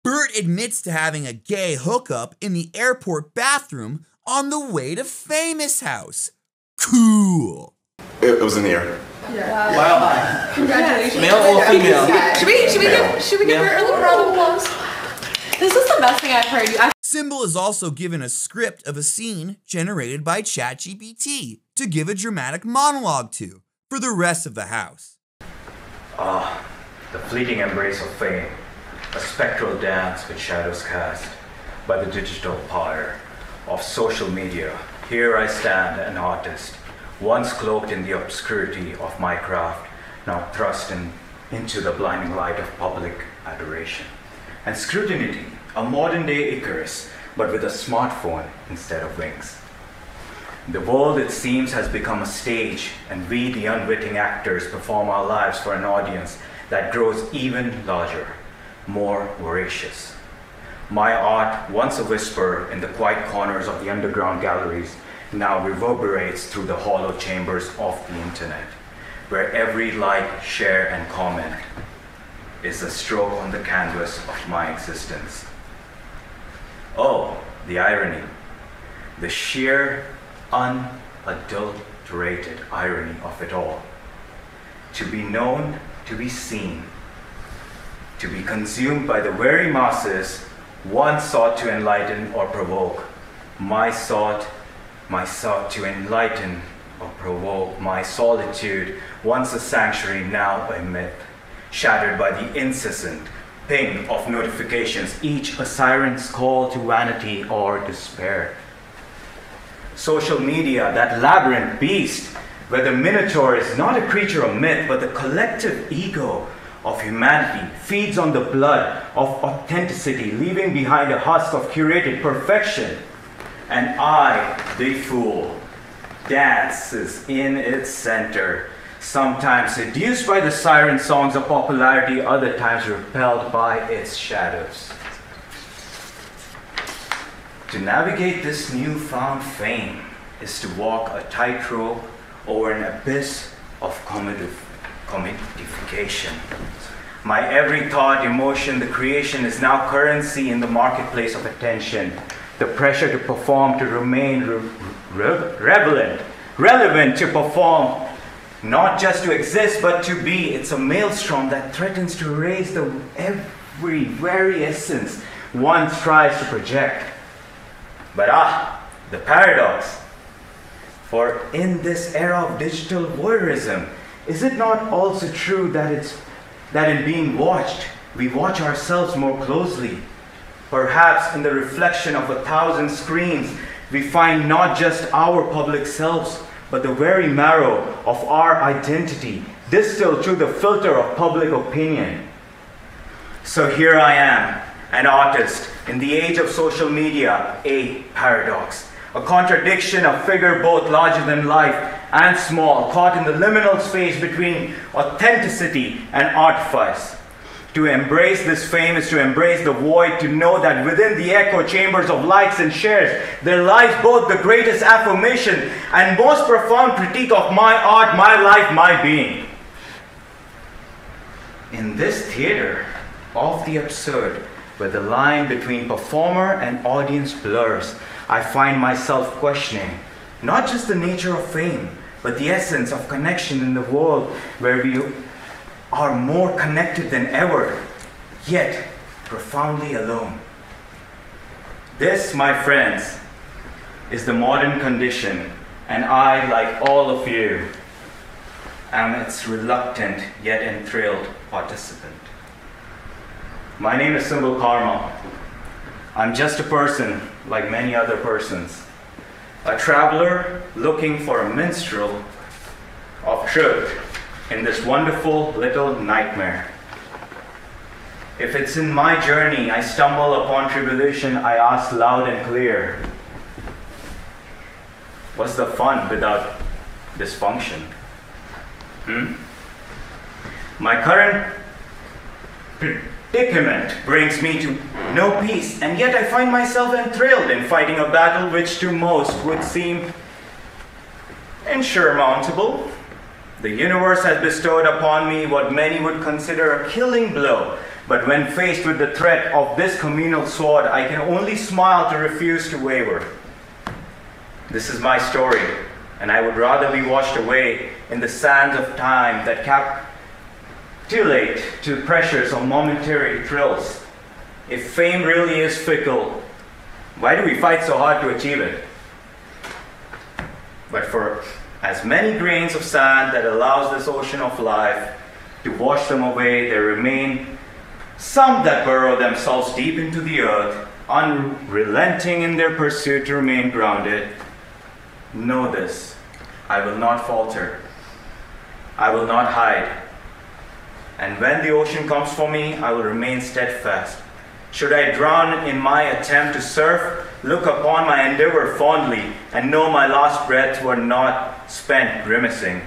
Bert admits to having a gay hookup in the airport bathroom on the way to Famous House. Cool. It was in the air. Yeah. Wow. Congratulations. Male or female? Should we give her a little round of applause? This is the best thing I've heard. Symbol is also given a script of a scene generated by ChatGPT to give a dramatic monologue to for the rest of the house. The fleeting embrace of fame, a spectral dance with shadows cast by the digital pyre of social media. Here I stand, an artist, once cloaked in the obscurity of my craft, now thrust into the blinding light of public adoration. And scrutiny, a modern-day Icarus, but with a smartphone instead of wings. The world, it seems, has become a stage, and we, the unwitting actors, perform our lives for an audience that grows even larger, more voracious. My art, once a whisper in the quiet corners of the underground galleries, now reverberates through the hollow chambers of the internet, where every like, share, and comment is a stroke on the canvas of my existence. Oh, the irony, the sheer, unadulterated irony of it all. to be known, to be seen, to be consumed by the very masses one sought to enlighten or provoke. My sought to enlighten or provoke. My solitude, once a sanctuary, now a myth, shattered by the incessant ping of notifications, each a siren's call to vanity or despair. Social media, that labyrinth beast, where the minotaur is not a creature of myth, but the collective ego of humanity, feeds on the blood of authenticity, leaving behind a husk of curated perfection. And I, the fool, dances in its center, sometimes seduced by the siren songs of popularity, other times repelled by its shadows. To navigate this newfound fame is to walk a tightrope over an abyss of commodification. My every thought, emotion, the creation is now currency in the marketplace of attention. The pressure to perform, to remain relevant to perform, not just to exist but to be. It's a maelstrom that threatens to erase the very essence one tries to project. But the paradox. For in this era of digital voyeurism, is it not also true that in being watched, we watch ourselves more closely? Perhaps in the reflection of 1,000 screens, we find not just our public selves, but the very marrow of our identity, distilled through the filter of public opinion. So here I am, an artist in the age of social media, a paradox, a contradiction, a figure both larger than life and small, caught in the liminal space between authenticity and artifice. To embrace this fame is to embrace the void, to know that within the echo chambers of likes and shares, there lies both the greatest affirmation and most profound critique of my art, my life, my being. In this theater of the absurd, where the line between performer and audience blurs, I find myself questioning not just the nature of fame, but the essence of connection in the world where we are more connected than ever, yet profoundly alone. This, my friends, is the modern condition, and I, like all of you, am its reluctant yet enthralled participant. My name is Symbol Karma. I'm just a person like many other persons, a traveler looking for a minstrel of truth in this wonderful little nightmare. If it's in my journey I stumble upon tribulation, I ask loud and clear, what's the fun without dysfunction? My current predicament brings me to no peace, and yet I find myself enthralled in fighting a battle which to most would seem insurmountable. The universe has bestowed upon me what many would consider a killing blow, but when faced with the threat of this communal sword, I can only smile to refuse to waver. This is my story, and I would rather be washed away in the sands of time that capitulate to the pressures of momentary thrills. If fame really is fickle, why do we fight so hard to achieve it? But for as many grains of sand that allows this ocean of life to wash them away, there remain some that burrow themselves deep into the earth, unrelenting in their pursuit to remain grounded. Know this, I will not falter. I will not hide. And when the ocean comes for me, I will remain steadfast. Should I drown in my attempt to surf, look upon my endeavor fondly, and know my last breath were not spent grimacing.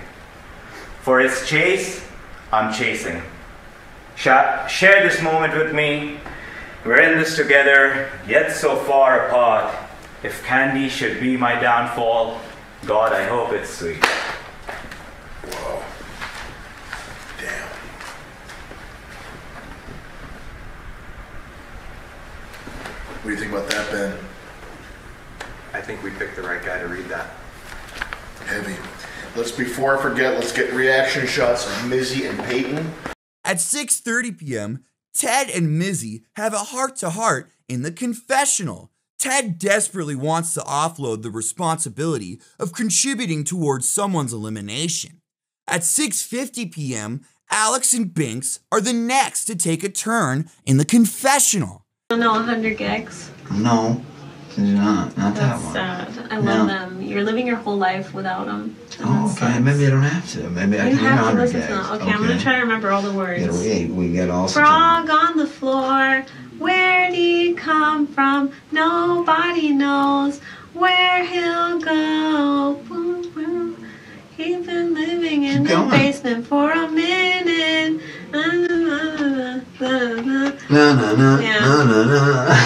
For its chase, I'm chasing. Share this moment with me. We're in this together, yet so far apart. If candy should be my downfall, God, I hope it's sweet. Whoa. Damn. What do you think about that, Ben? I think we picked the right guy to read that. Heavy. before I forget, let's get reaction shots of Mizzy and Peyton. At 6:30 p.m., Ted and Mizzy have a heart-to-heart in the confessional. Ted desperately wants to offload the responsibility of contributing towards someone's elimination. At 6:50 p.m., Alex and Binks are the next to take a turn in the confessional. You don't know 100 gigs? No, not that That's one. sad. I love them. You're living your whole life without them. Oh, okay. Maybe I don't have to. Maybe I You can have to 100 listen gigs. to them. Okay, I'm gonna try to remember all the words. We get all Frog on the floor, where'd he come from? Nobody knows where he'll go. He's been living in the basement for a minute.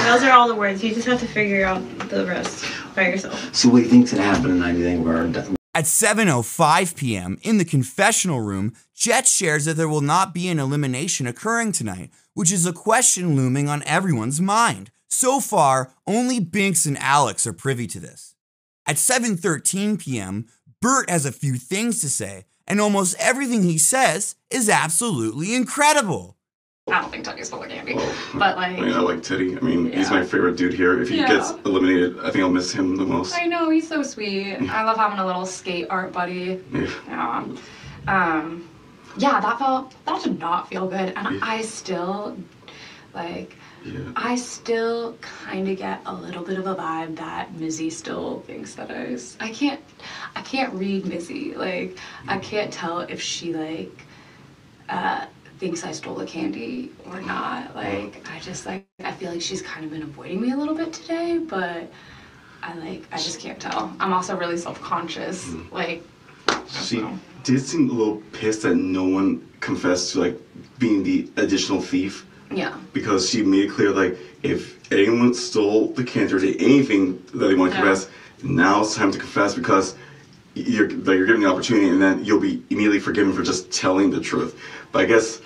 Those are all the words. You just have to figure out the rest by yourself. So what do you think's gonna happen tonight? Do you think we're done? At 7:05 p.m. in the confessional room, Jet shares that there will not be an elimination occurring tonight, which is a question looming on everyone's mind. So far, only Binks and Alex are privy to this. At 7:13 p.m., Bert has a few things to say, and almost everything he says is absolutely incredible. I don't think Teddy's full of candy, but like... I mean, I like Teddy. I mean, he's my favorite dude here. If he gets eliminated, I think I'll miss him the most. I know, he's so sweet. I love having a little skate art buddy. Yeah. That did not feel good. And I still, I still kind of get a little bit of a vibe that Mizzy still thinks that I can't read Mizzy. Like, I can't tell if she, thinks I stole the candy or not. Like, I feel like she's kind of been avoiding me a little bit today, but I just can't tell. I'm also really self-conscious. She did seem a little pissed that no one confessed to, being the additional thief. Yeah. Because she made it clear, if anyone stole the candy or did anything that they want to confess, now it's time to confess because you're given the opportunity, and then you'll be immediately forgiven for just telling the truth. But I guess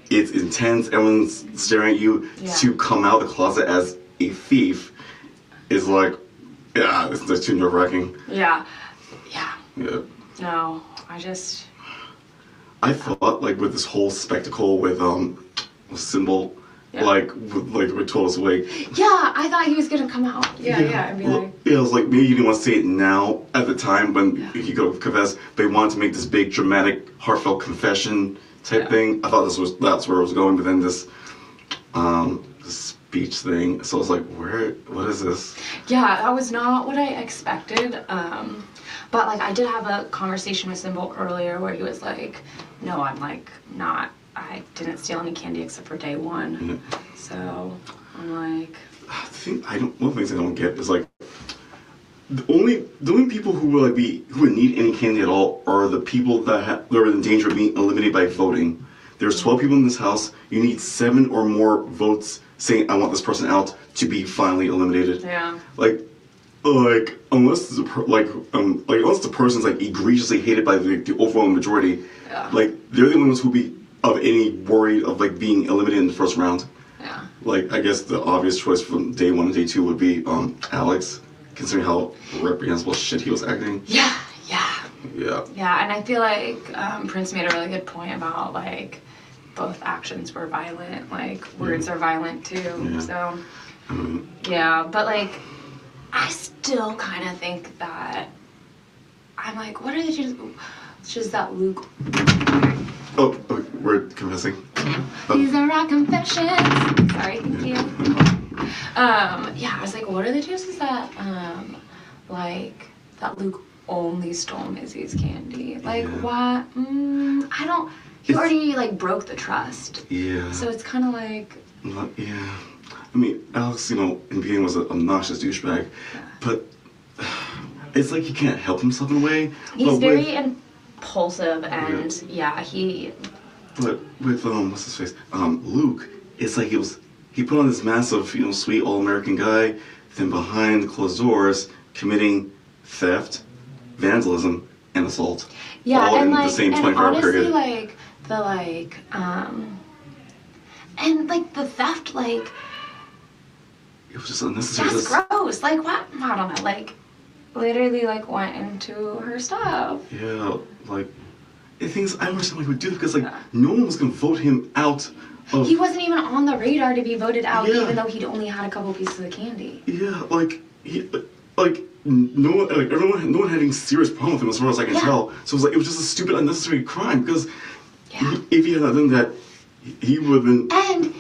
it's intense. Everyone's staring at you to come out of the closet as a thief is that's too nerve-wracking. Yeah. No, I thought with this whole spectacle with Symbol, with Total Awake. Yeah, I thought he was gonna come out. Yeah. I'd be like... Yeah, I was like, maybe you didn't want to say it now at the time when he could have confessed, but he wanted to make this big, dramatic, heartfelt confession type thing. I thought that's where it was going, but then this speech thing. So I was like, what is this? Yeah, that was not what I expected. But I did have a conversation with Symbol earlier where he was like, no, I'm I didn't steal any candy except for day one. So I'm like... one of the things I don't get is the only people who would need any candy at all are the people that are in danger of being eliminated by voting. There's 12 people in this house. You need 7 or more votes saying I want this person out to be finally eliminated. Yeah. Unless unless the person's egregiously hated by the overwhelming majority, they're the only ones who be of any worry of being eliminated in the first round. Yeah. I guess the obvious choice from day 1 and day 2 would be Alex, considering how reprehensible shit he was acting. Yeah. Yeah, and I feel like Prince made a really good point about both actions were violent, words are violent too. Yeah. So but I still kind of think that I'm what are the just that Luke... Oh, we're confessing. These are our confessions. Sorry, thank you. I was what are the chances that that Luke only stole Mizzy's candy? Why? I don't... He already broke the trust. Yeah. So it's kind of yeah. I mean, Alex, in the beginning was an obnoxious douchebag, but it's he can't help himself in a way. He's very impulsive, and he... But with what's his face? Luke, it's he put on this massive, sweet all-American guy, then behind closed doors committing theft, vandalism, and assault. Yeah, all and in the same 24-hour period. The theft, it was just unnecessary. That's gross. What? I don't know. literally like went into her stuff. Yeah, like, I think I don't understand why he would do that because like no one was gonna vote him out. He wasn't even on the radar to be voted out, even though he'd only had a couple pieces of candy. Yeah, like no one had any serious problem with him as far as I can tell. So it was just a stupid, unnecessary crime because if he had not done that, he would have been. And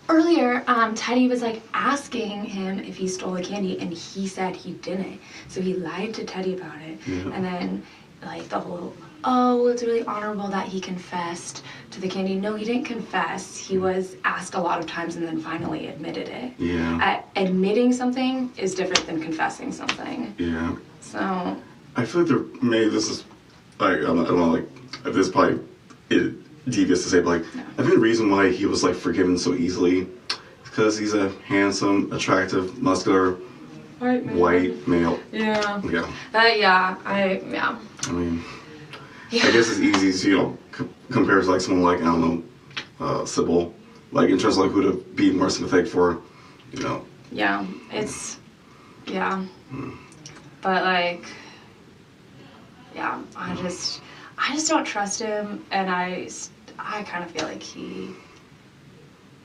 earlier, Teddy was like asking him if he stole the candy, and he said he didn't. So he lied to Teddy about it, and then like the whole. Oh, it's really honorable that he confessed to the candy. No, he didn't confess. He was asked a lot of times and then finally admitted it. Yeah. Admitting something is different than confessing something. Yeah. So. I feel like maybe this is, like, I don't know, like, this is probably devious to say, but, like, I think the reason why he was, like, forgiven so easily is because he's a handsome, attractive, muscular, white male. Yeah. Yeah. I mean, I guess it's easy to, you know, compare to, like, someone like, I don't know, Sybil. Like, in terms of, like, who to be more sympathetic for, you know. Yeah, but, like, yeah, I just don't trust him, and I kind of feel like he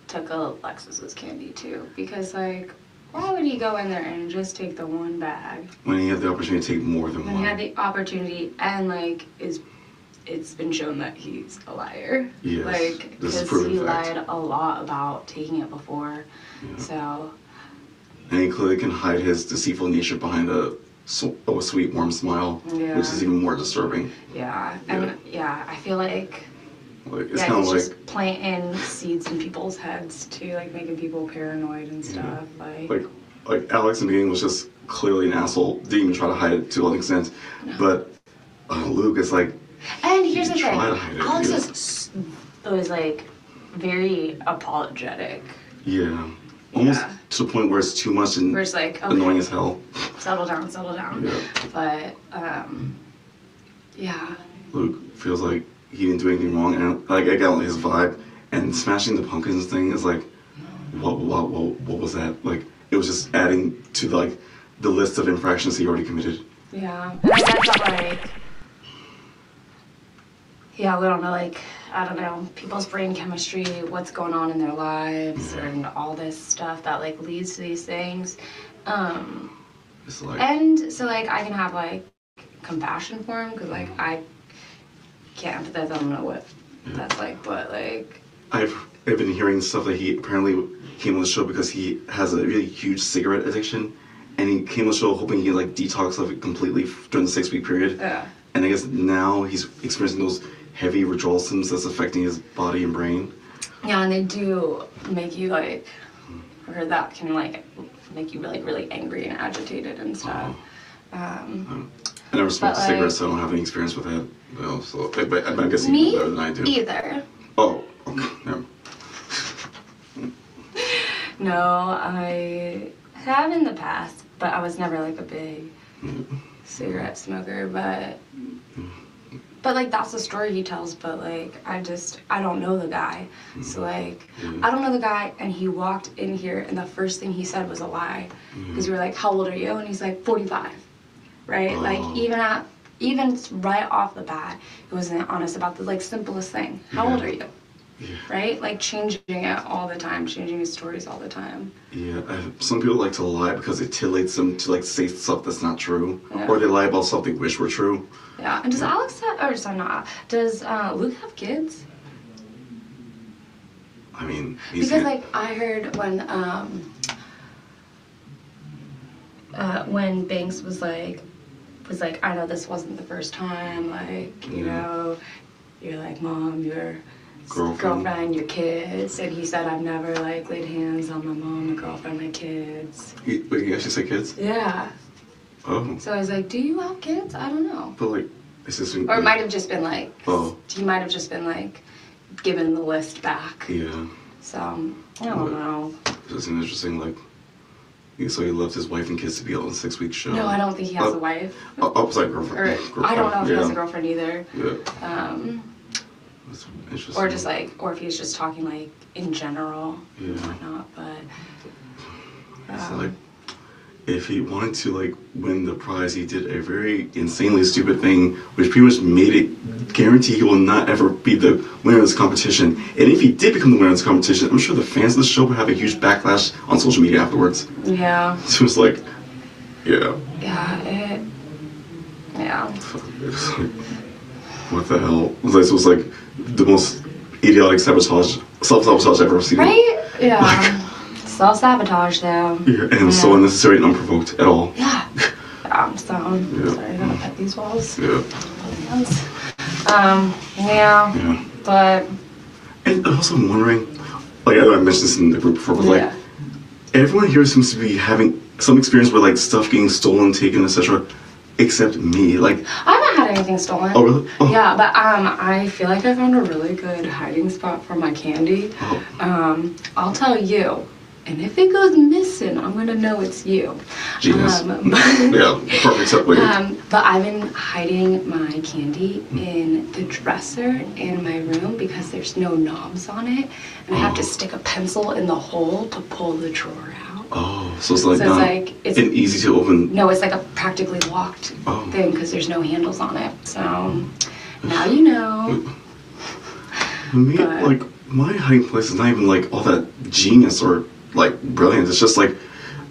took Alexis's candy, too, because, like, why would he go in there and just take the one bag? When he had the opportunity to take more than When one. he had the opportunity, and, like, it's been shown that he's a liar. Yes, Like, this is because proven he fact. lied a lot about taking it before. So, And he clearly can hide his deceitful nature behind a sweet, warm smile, Yeah. which is even more disturbing. yeah. And, I feel like, It's kind of he's like, just planting seeds in people's heads, too, like, making people paranoid and stuff. like Alex in the beginning was just clearly an asshole. Didn't even try to hide it to an extent. But Luke is like, And here's the thing, try to hide it, Alex was like very apologetic. yeah, almost to the point where it's too much and Where it's like, okay, annoying as hell. settle down. Yeah. But yeah, Luke feels like he didn't do anything wrong, and like I got his vibe. And smashing the pumpkins thing is like, what was that? Like, it was just adding to like the list of infractions he already committed. yeah. And I guess that like, yeah, we don't know, like, I don't know, people's brain chemistry, what's going on in their lives, and all this stuff that like leads to these things. It's like, And so like I can have like compassion for him because like I can't empathize. I don't know what that's like, but like I've been hearing stuff that he apparently came on the show because he has a really huge cigarette addiction, and he came on the show hoping he could like detox of it completely during the 6-week period. Yeah. And I guess now he's experiencing those heavy withdrawal symptoms that's affecting his body and brain. yeah, and they do make you like, or that can like make you really really angry and agitated and stuff. I never smoked But, cigarettes, so I don't have any experience with that. Well, so but I'm guessing Me you know better than I do. either. Oh, okay. Yeah. No, I have in the past, but I was never like a big cigarette smoker. But like that's the story he tells. But like I don't know the guy, so like I don't know the guy, and he walked in here, and the first thing he said was a lie, because we were like, "How old are you?" And he's like, 45, right? Like even right off the bat, he wasn't honest about the like simplest thing. How old are you? Right? Like changing it all the time, changing his stories all the time. Yeah, some people like to lie because it titillates them to like say stuff that's not true, Yeah. or they lie about stuff they wish were true. Yeah. And does Alex have, or sorry, not, does Luke have kids? I mean, he's Because like I heard when Banks was like, I know this wasn't the first time, like, you know, you're like, Mom, your girlfriend, your kids, and he said, I've never like laid hands on my mom, my girlfriend, my kids. Wait, he actually said kids? Yeah. Oh. So I was like, do you have kids? I don't know. But like, is this? Or it might have just been like, Oh. he might have just been like, given the list back. Yeah. So, I don't know. It's interesting, like, so he left his wife and kids to be on a 6-week show. No, I don't think he has a wife. Oh, sorry, girlfriend. Or, I don't know if he has a girlfriend either. Yeah. That's interesting. Or just like, or if he's just talking like in general and Yeah. whatnot, but. It's like, if he wanted to like win the prize, he did a very insanely stupid thing, which pretty much made it guarantee he will not ever be the winner of this competition. And if he did become the winner of this competition, I'm sure the fans of the show would have a huge backlash on social media afterwards. Yeah. So it was like, yeah. Yeah, It's like, what the hell? This was like the most idiotic self-sabotage I've ever seen. Right? Yeah. Self-sabotage, though. Yeah, and it was so unnecessary and unprovoked at all. Yeah. Yeah, so sorry, I gotta pet these walls. Yeah. Yeah. But. And also, I'm wondering, like, I know I mentioned this in the group before, but like, everyone here seems to be having some experience with like stuff getting stolen, taken, etc., except me. Like, I haven't had anything stolen. Oh, really? Oh. Yeah, but I feel like I found a really good hiding spot for my candy. Oh. I'll tell you. And if it goes missing, I'm gonna know it's you. Genius. Yeah, perfect segue. But I've been hiding my candy in the dresser in my room because there's no knobs on it, and I have to stick a pencil in the hole to pull the drawer out. Oh, so it's like it's an easy to open. No, it's like a practically locked thing because there's no handles on it. So now you know. Me, like, my hiding place is not even like all that genius or like brilliant. It's just like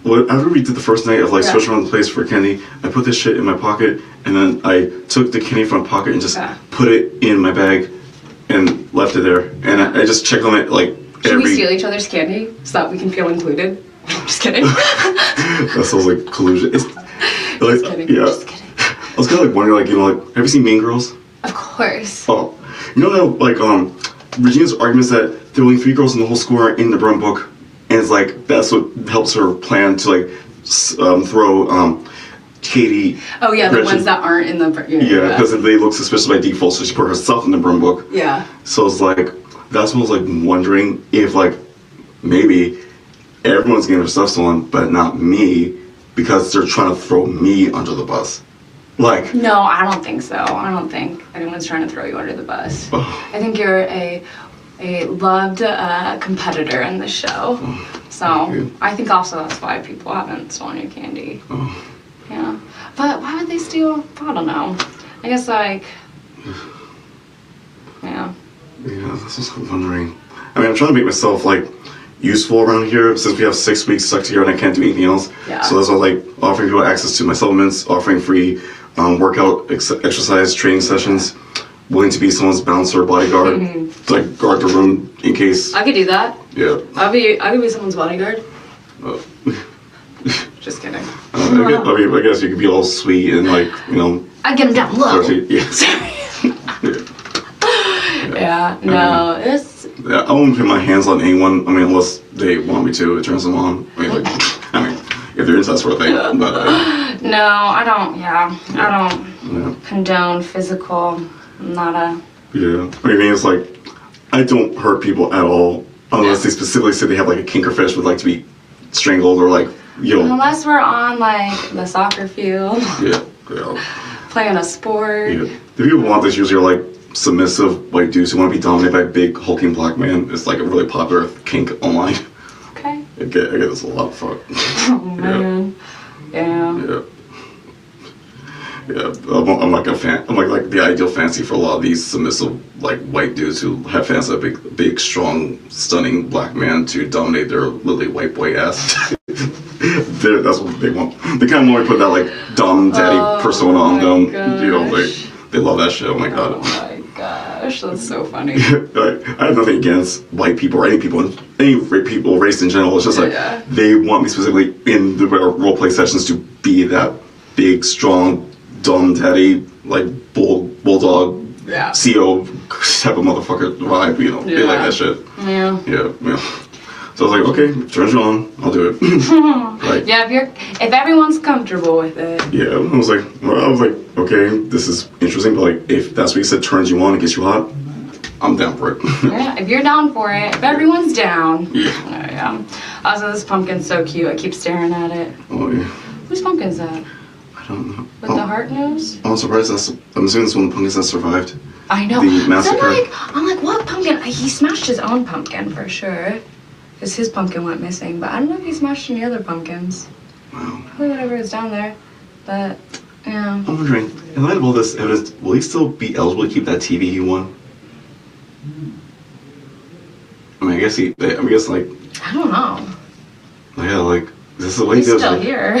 whatever we did the first night of like searching around the place for candy, I put this shit in my pocket and then I took the candy from my pocket and just put it in my bag and left it there. And I just checked on it like Should we steal each other's candy so that we can feel included? I'm just kidding. That sounds like collusion. It's like, just kidding. Yeah. Just kidding. I was kind of like wondering, like, you know, like, have you seen Mean Girls? Of course. Oh, you know how like Regina's arguments that there are only 3 girls in the whole school are in the Brown book, and it's like that's what helps her plan to like throw Katie. Oh yeah, the Gretchen. ones that aren't in the. Yeah, because they look suspicious by default, so she put herself in the Brown book. Yeah. So it's like that's what I was like wondering if like maybe everyone's getting their stuff stolen, but not me, because they're trying to throw me under the bus. Like. No, I don't think so. I don't think anyone's trying to throw you under the bus. I think you're a loved competitor in the show. So I think also that's why people haven't stolen your candy. Yeah. But why would they steal? I don't know. I guess like. Yeah. Yeah, that's what I'm wondering. I mean, I'm trying to make myself like useful around here since we have 6 weeks stuck together and I can't do anything else. Yeah. So that's why like offering people access to my supplements, offering free workout exercise training sessions, willing to be someone's bouncer bodyguard to like guard the room in case. I could do that. Yeah. I could be someone's bodyguard. Just kidding. I guess you could be all sweet and like, you know. I get him down low. Yeah. Yeah. No, it's. Yeah, I won't put my hands on anyone. I mean, unless they want me to. It turns them on. I mean, if they're into that sort of thing. But no, I don't. Yeah, I don't condone physical. I'm not a. Yeah, I mean, it's like I don't hurt people at all unless they specifically say they have like a kink or fetish would like to be strangled or like Unless we're on like the soccer field. Yeah. Playing a sport. Yeah. The people who want this usually are like submissive white dudes who want to be dominated by a big hulking black man. It's like a really popular kink online. Okay. I get this a lot of fuck. Oh man. Yeah. Yeah, I'm like a fan. I'm like the ideal fancy for a lot of these submissive like white dudes who have fans of a big, strong, stunning black man to dominate their lily white boy ass. That's what they want. They kind of want to put that like dom daddy persona on them. Gosh. You know, they love that shit. Oh my god. Oh my gosh, that's so funny. I have nothing against white people or any people, race in general. It's just like they want me specifically in the roleplay sessions to be that big, strong, dumb daddy, like bulldog, CEO type of motherfucker vibe. You know, they like that shit. Yeah. So I was like, okay, turn it on, I'll do it. Like, yeah, if everyone's comfortable with it. Yeah, I was like, okay, this is interesting, but like, if that's what you said turns you on and gets you hot, I'm down for it. Yeah, if you're down for it, if everyone's down. Yeah. Also, this pumpkin's so cute. I keep staring at it. Oh yeah. Whose pumpkin's that? I don't know. With the heart nose? I'm surprised I'm assuming it's one of the pumpkins that survived. I know. The massacre. I'm like, what pumpkin? He smashed his own pumpkin for sure. Because his pumpkin went missing, but I don't know if he smashed any other pumpkins. Wow. play whatever is down there. But, yeah. I'm wondering, in light of all this evidence, will he still be eligible to keep that TV he won? I mean, I guess like, I don't know. yeah, like, this is the way He's he does still it. here.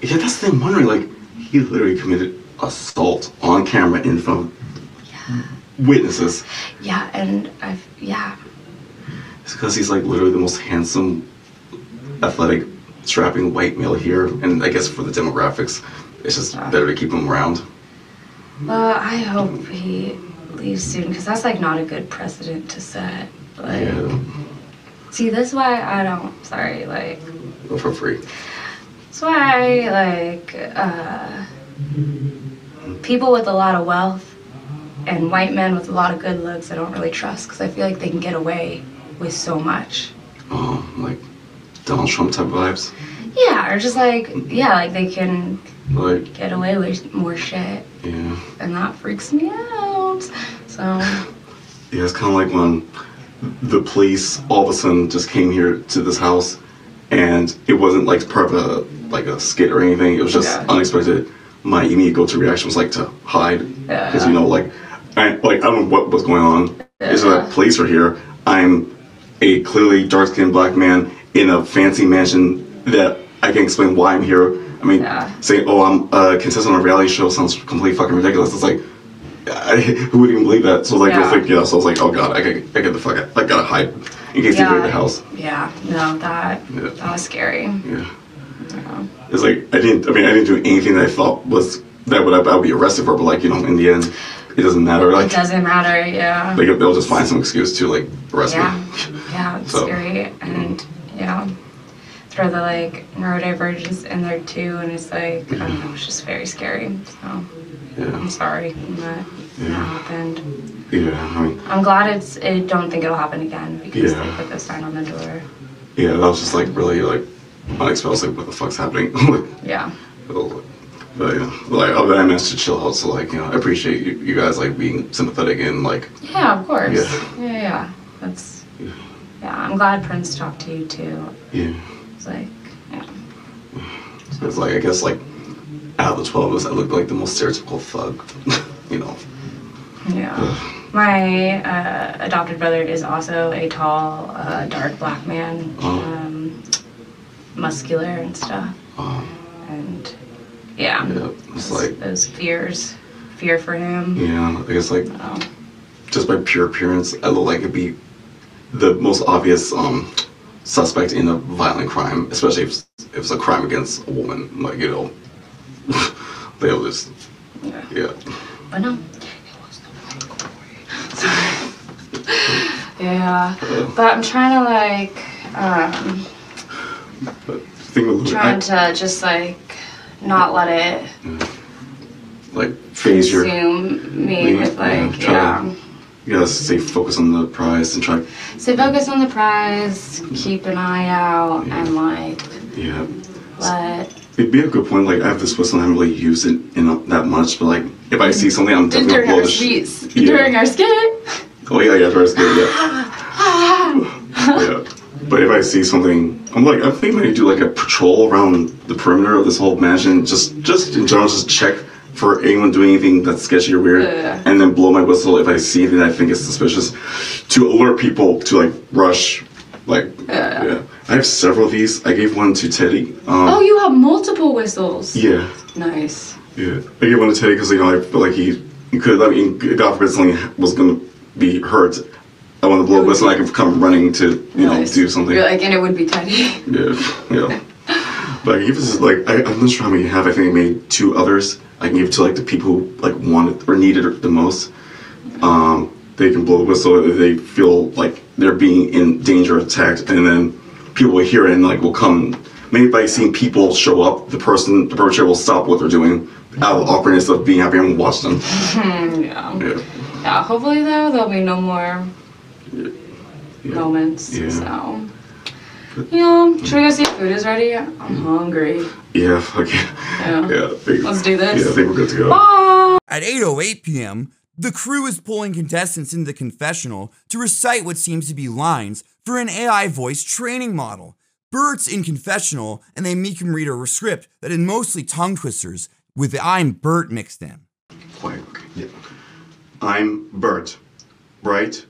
Yeah, that's the thing, I'm wondering, like, he literally committed assault on camera in front of witnesses. Yeah, and yeah. It's because he's, like, literally the most handsome, athletic, strapping white male here, and I guess for the demographics, it's just better to keep him around. Well, I hope he leaves soon, because that's, like, not a good precedent to set. Like, Yeah, see, this is why I don't, sorry, like, go for free. that's why, like, people with a lot of wealth and white men with a lot of good looks I don't really trust, because I feel like they can get away with so much. Oh, like Donald Trump type vibes? Yeah, or just like, yeah, like they can Like, get away with more shit, yeah. and that freaks me out. So, Yeah, it's kind of like when the police all of a sudden just came here to this house, and it wasn't like part of a skit or anything. It was just unexpected. My immediate go-to reaction was like to hide, because you know, like I don't know what was going on. Is that police are here? I'm a clearly dark-skinned black man in a fancy mansion that I can't explain why I'm here. I mean, saying, "Oh, I'm a contestant on a reality show" sounds completely fucking ridiculous. It's like, who would even believe that? So like, so I was like, oh god, I get the fuck out. I gotta hide in case they raid the house. yeah, no, that was scary. Yeah. It's like I didn't do anything that I thought was that I would be arrested for, but like, you know, in the end, it doesn't matter. Like, It doesn't matter, yeah. like they'll just find some excuse to like arrest me. Yeah, it's So. scary, and throw the like neurodivergence in there too, and it's like, I don't know, it's just very scary. So I'm sorry that happened. Yeah, I mean, I'm glad I don't think it'll happen again, because Yeah. they put the sign on the door. yeah, that was just like really like unexpected. I was like, what the fuck's happening? Yeah. But yeah, like I managed to chill out. So like, you know, I appreciate you guys like being sympathetic and like. Yeah, of course. Yeah. Yeah. That's. Yeah, I'm glad Prince talked to you too. Yeah. It's like, It's like, I guess like out of the 12 of us, I looked like the most stereotypical thug, you know. yeah. My adopted brother is also a tall, dark black man, muscular and stuff. And it's like those fear for him. Yeah, I guess like just by pure appearance, I look like it'd be the most obvious suspect in a violent crime, especially if it's a crime against a woman. Like, you know, they'll just But no. Yeah, but I'm trying to like, trying to just like not let it like phase your consume me with like, You gotta stay focused on the prize and try. Stay focused on the prize, keep an eye out, and like, let. It'd be a good point. Like, I have this whistle, and I haven't really used it that much, but like, if I see something, I'm definitely during gonna blow our the skits, during our skit. Oh yeah, during our skit, yeah. But if I see something, I'm thinking maybe do like a patrol around the perimeter of this whole mansion, just in general, just check for anyone doing anything that's sketchy or weird, and then blow my whistle if I see anything that I think is suspicious, to alert people to like rush. Like, I have several of these. I gave one to Teddy. Oh, you have multiple whistles. Yeah. Nice. Yeah, I gave one to Teddy because, you know, I feel like he could. I mean, God forbid something was gonna be hurt. I want to blow a whistle. And I could come running to, you know, do something. You're like, and it would be Teddy. Yeah. But I gave this like I'm not sure how many you have. I think I made 2 others. I can give to like the people who like wanted or needed it the most. They can blow the whistle if they feel like they're being in danger of attack, and then people will hear it and like will come. Maybe by seeing people show up, the perpetrator will stop what they're doing out of the awkwardness of being happy and watch them. Yeah. Hopefully though, there'll be no more moments. Yeah. So. Yeah, should we go see if food is ready? I'm hungry. Yeah, okay. Yeah. Let's do this. Yeah, I think we're good to go. Bye! At 8:08 p.m., the crew is pulling contestants into the confessional to recite what seems to be lines for an AI voice training model. Bert's in confessional, and they make him read a script that is mostly tongue twisters with the I'm Bert mixed in. Quiet, okay. Yeah. I'm Bert. Bright,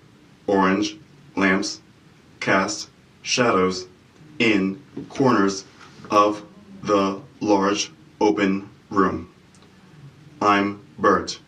orange, lamps, cast, shadows, in corners of the large open room. I'm Bert.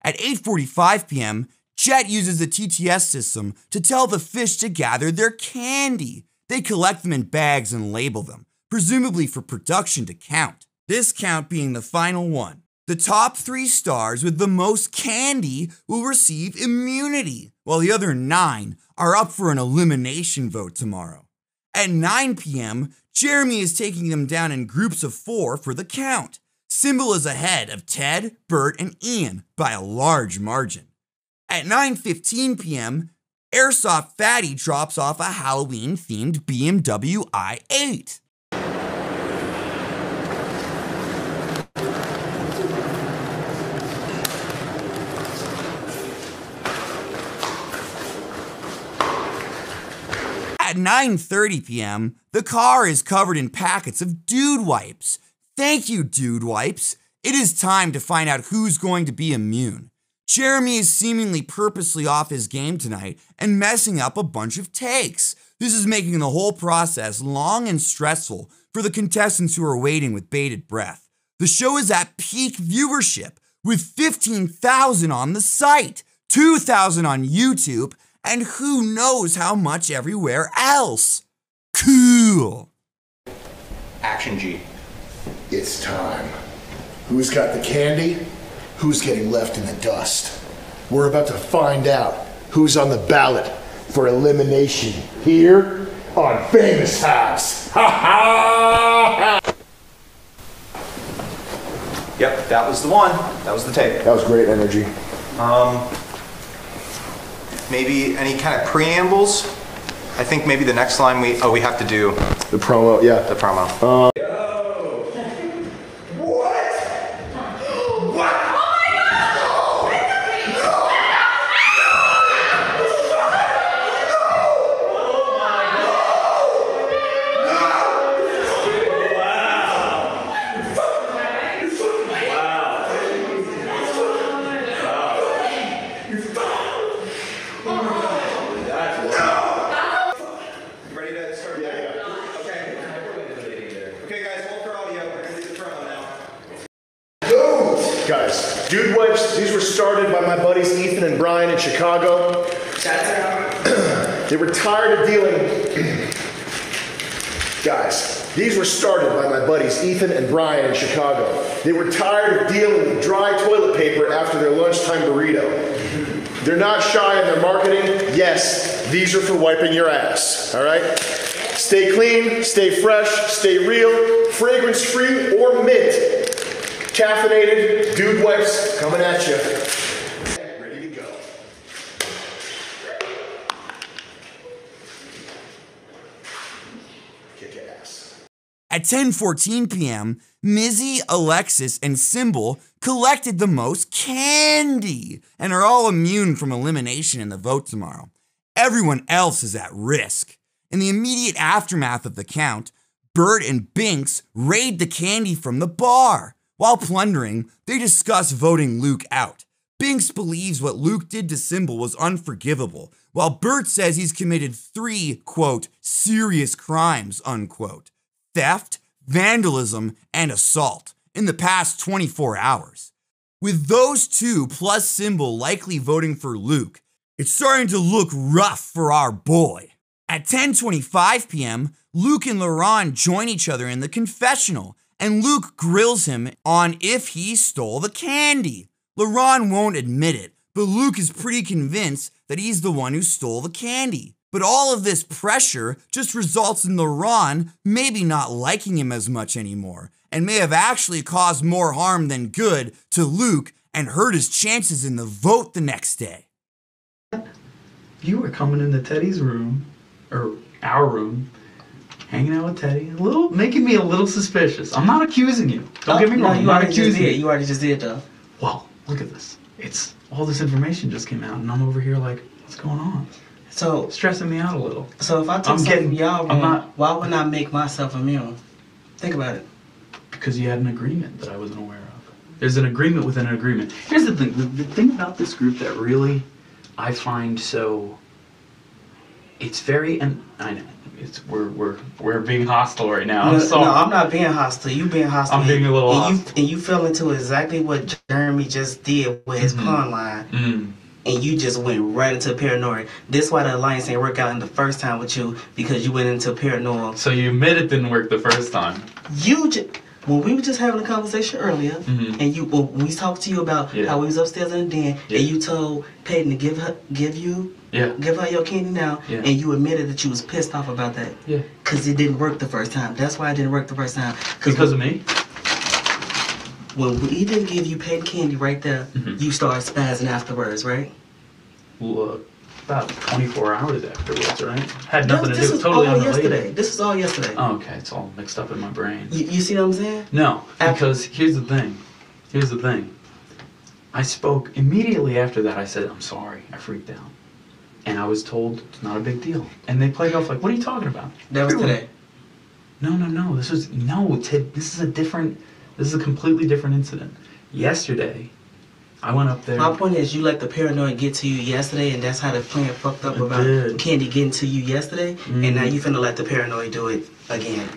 At 8:45 p.m., Jet uses the TTS system to tell the fish to gather their candy. They collect them in bags and label them, presumably for production to count. This count being the final one. The top 3 stars with the most candy will receive immunity, while the other 9 are up for an elimination vote tomorrow. At 9 p.m., Jeremy is taking them down in groups of 4 for the count. Cymbal is ahead of Ted, Bert, and Ian by a large margin. At 9:15 p.m., Airsoft Fatty drops off a Halloween-themed BMW i8. At 9:30 p.m., the car is covered in packets of Dude Wipes. Thank you, Dude Wipes. It is time to find out who's going to be immune. Jeremy is seemingly purposely off his game tonight and messing up a bunch of takes. This is making the whole process long and stressful for the contestants who are waiting with bated breath. The show is at peak viewership with 15,000 on the site, 2,000 on YouTube, and who knows how much everywhere else. Cool. Action G. It's time. Who's got the candy? Who's getting left in the dust? We're about to find out who's on the ballot for elimination here on Famous House. Ha ha! Yep, that was the one. That was the tape. That was great energy. Maybe any kind of preambles? I think maybe the next line we have to do the promo. Yeah, the promo. Guys, Dude Wipes, these were started by my buddies Ethan and Brian in Chicago. They were tired of dealing... Guys, these were started by my buddies Ethan and Brian in Chicago. They were tired of dealing with dry toilet paper after their lunchtime burrito. They're not shy in their marketing. Yes, these are for wiping your ass, all right? Stay clean, stay fresh, stay real, fragrance-free or mint. Caffeinated, Dude Wipes coming at you. Ready to go. Kick ass. At 10:14 p.m., Mizzy, Alexis, and Cymbal collected the most candy and are all immune from elimination in the vote tomorrow. Everyone else is at risk. In the immediate aftermath of the count, Bert and Binks raid the candy from the bar. While plundering, they discuss voting Luke out. Binks believes what Luke did to Cymbal was unforgivable, while Bert says he's committed 3, quote, serious crimes, unquote, theft, vandalism, and assault in the past 24 hours. With those 2 plus Cymbal likely voting for Luke, it's starting to look rough for our boy. At 10:25 p.m., Luke and Laurent join each other in the confessional, and Luke grills him on if he stole the candy. Laurent won't admit it, but Luke is pretty convinced that he's the one who stole the candy. But all of this pressure just results in Laurent maybe not liking him as much anymore, and may have actually caused more harm than good to Luke and hurt his chances in the vote the next day. You were coming into Teddy's room, or our room, hanging out with Teddy, making me a little suspicious. I'm not accusing you. Don't get me wrong. I'm not accusing you. You already just did, though. Well, look at this. All this information just came out, and I'm over here like, what's going on? So stressing me out a little. So if I took something from y'all room, why wouldn't I make myself immune? Think about it. Because you had an agreement that I wasn't aware of. There's an agreement within an agreement. Here's the thing. The thing about this group that really I find so... It's very... And I know. We're being hostile right now. No, I'm not being hostile. You being hostile. I'm being a little hostile. And you fell into exactly what Jeremy just did with his pawn line. And you just went right into paranoia. This why the alliance ain't work out in the first time with you, because you went into paranoia. So you admit it didn't work the first time. When we were just having a conversation earlier, and when we talked to you about how we was upstairs in the den, and you told Peyton to give her your candy now, and you admitted that you was pissed off about that. Yeah. Because it didn't work the first time. That's why it didn't work the first time. Because of me? When he didn't give you Peyton candy right there, you started spazzing afterwards, right? Well, about 24 hours afterwards, right? Had nothing to do with totally unrelated. This was all yesterday. Oh, okay. It's all mixed up in my brain. You see what I'm saying? No, because here's the thing. I spoke immediately after that. I said, I'm sorry. I freaked out. And I was told it's not a big deal. And they played off like, what are you talking about? That was today. No. This is a completely different incident. Yesterday, I went up there. My point is, you let the paranoia get to you yesterday, and that's how the plan fucked up about candy getting to you yesterday, and now you finna let the paranoia do it again.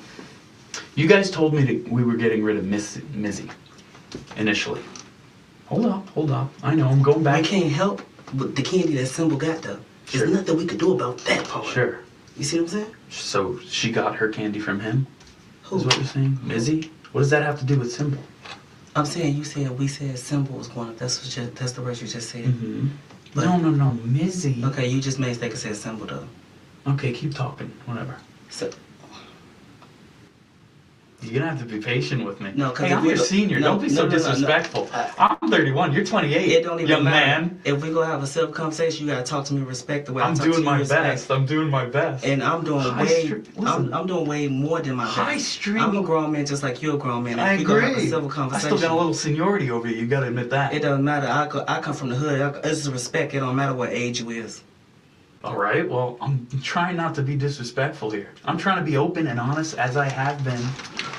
You guys told me we were getting rid of Mizzy initially. Hold up. I know, I'm going back. We can't help with the candy that Symbol got, though. There's nothing we could do about that part. Sure. You see what I'm saying? So she got her candy from him? Who? Is what you're saying? Mizzy? What does that have to do with Symbol? I'm saying we said Symbol was going up. That's the words you just said. But, no, Mizzy. Okay, you just made a mistake and said Symbol though. Okay, keep talking. Whatever. So you're gonna have to be patient with me. No, because I'm your senior. Don't be so disrespectful. I'm 31. You're 28. It don't even young matter. man. If we gonna have a civil conversation, you gotta talk to me respect the way I'm doing my best. I'm doing my best. And I'm doing I'm doing way more than my best. High street. I'm a grown man just like you're a grown man. I if we agree. gonna have a civil conversation, I still got a little seniority over you. You gotta admit that. It doesn't matter. I come from the hood. It's respect. It don't matter what age you is. All right, well, I'm trying not to be disrespectful here. I'm trying to be open and honest as I have been.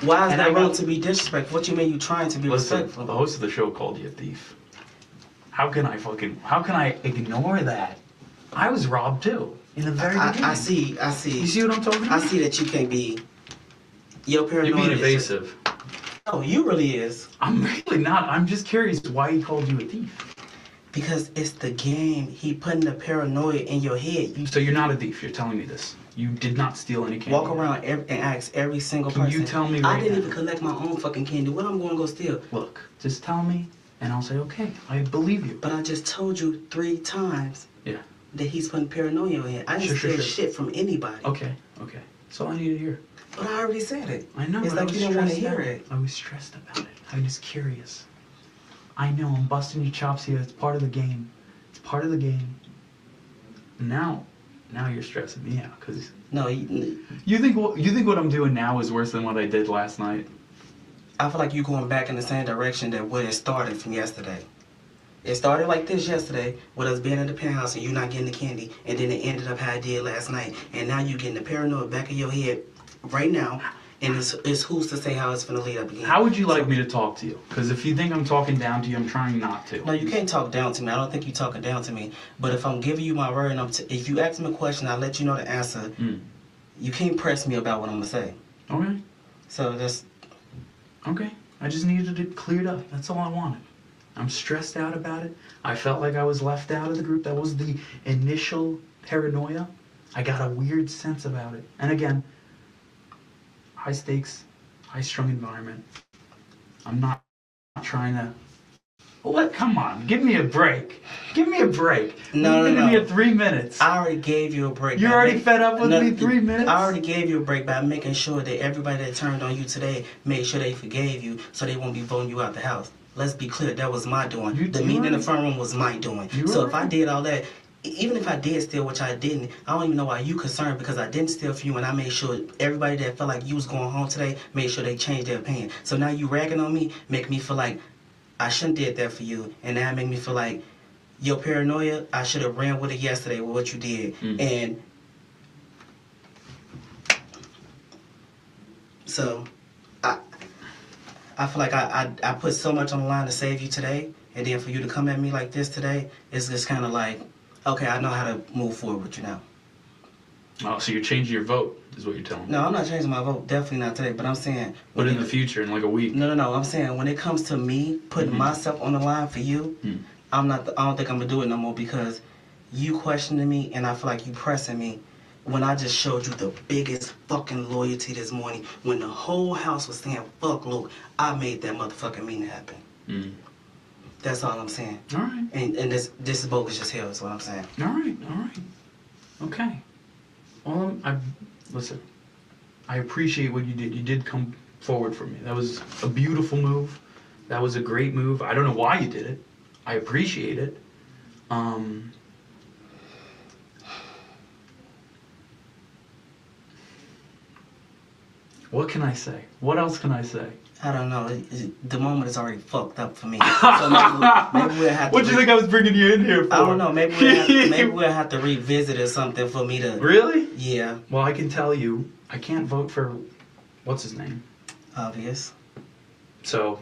Why is that wrong to be disrespectful? What you mean you trying to be respectful? The host of the show called you a thief. How can I ignore that? I was robbed too, in the very beginning. I see. You see what I'm talking about? I see that you can't be... Your paranoia You're being evasive. No, you really is. I'm really not. I'm just curious why he called you a thief. Because it's the game. He putting the paranoia in your head. So you're not a thief. You're telling me this. You did not steal any candy. Walk around and ask every single person. Can you tell me right I didn't now? even collect my own fucking candy. What I'm going to go steal? Look, just tell me and I'll say, okay, I believe you. But I just told you 3 times that he's putting paranoia in your head. I didn't steal shit from anybody. Okay. That's all I need to hear. But I already said it. I know, it's but like you didn't want to hear it. I was stressed about it. I was curious. I know, I'm busting your chops here. It's part of the game. Now you're stressing me out because you think what I'm doing now is worse than what I did last night. I feel like you're going back in the same direction that where it started from yesterday. It started like this yesterday with us being in the penthouse and you not getting the candy, and then it ended up how it did last night. And now you're getting the paranoia back in your head right now, and it's who's to say how it's going to lead up again. How would you like me to talk to you? Because if you think I'm talking down to you, I'm trying not to. No, you can't talk down to me. I don't think you're talking down to me. But if I'm giving you my word, and if you ask me a question, I'll let you know the answer. You can't press me about what I'm going to say. Okay. So that's... Okay. I just needed it cleared up. That's all I wanted. I'm stressed out about it. I felt like I was left out of the group. That was the initial paranoia. I got a weird sense about it. And again, high stakes, high strung environment. I'm not trying to... What? Come on, give me a break. Give me a break. No. You've been here 3 minutes. I already gave you a break. You're already fed up with me 3 minutes? I already gave you a break by making sure that everybody that turned on you today made sure they forgave you so they won't be voting you out the house. Let's be clear, that was my doing. The meeting in the front room was my doing. So if I did all that, even if I did steal, which I didn't, I don't even know why you concerned, because I didn't steal for you, and I made sure everybody that felt like you was going home today made sure they changed their opinion. So now you ragging on me, make me feel like I shouldn't did that for you, and now it make me feel like your paranoia, I should have ran with it yesterday with what you did. And so I feel like I put so much on the line to save you today, and then for you to come at me like this today, it's just kind of like, okay, I know how to move forward with you now. Oh, so you're changing your vote, is what you're telling me? No, I'm not changing my vote. Definitely not today. But I'm saying... But in the future, in like a week? No. I'm saying when it comes to me putting myself on the line for you, I don't think I'm going to do it no more because you questioning me and I feel like you pressing me when I just showed you the biggest fucking loyalty this morning when the whole house was saying, fuck Luke, I made that motherfucking meeting happen. That's all I'm saying. All right. And this is bogus as hell is what I'm saying. All right. Okay. Well, listen, I appreciate what you did. You did come forward for me. That was a beautiful move. That was a great move. I don't know why you did it. I appreciate it. What can I say? What else can I say? I don't know. The moment is already fucked up for me. So maybe we'll have to... What do you think I was bringing you in here for? I don't know. Maybe we'll have to revisit or something for me to... Really? Yeah. Well, I can tell you, I can't vote for... What's his name? Obvious. So,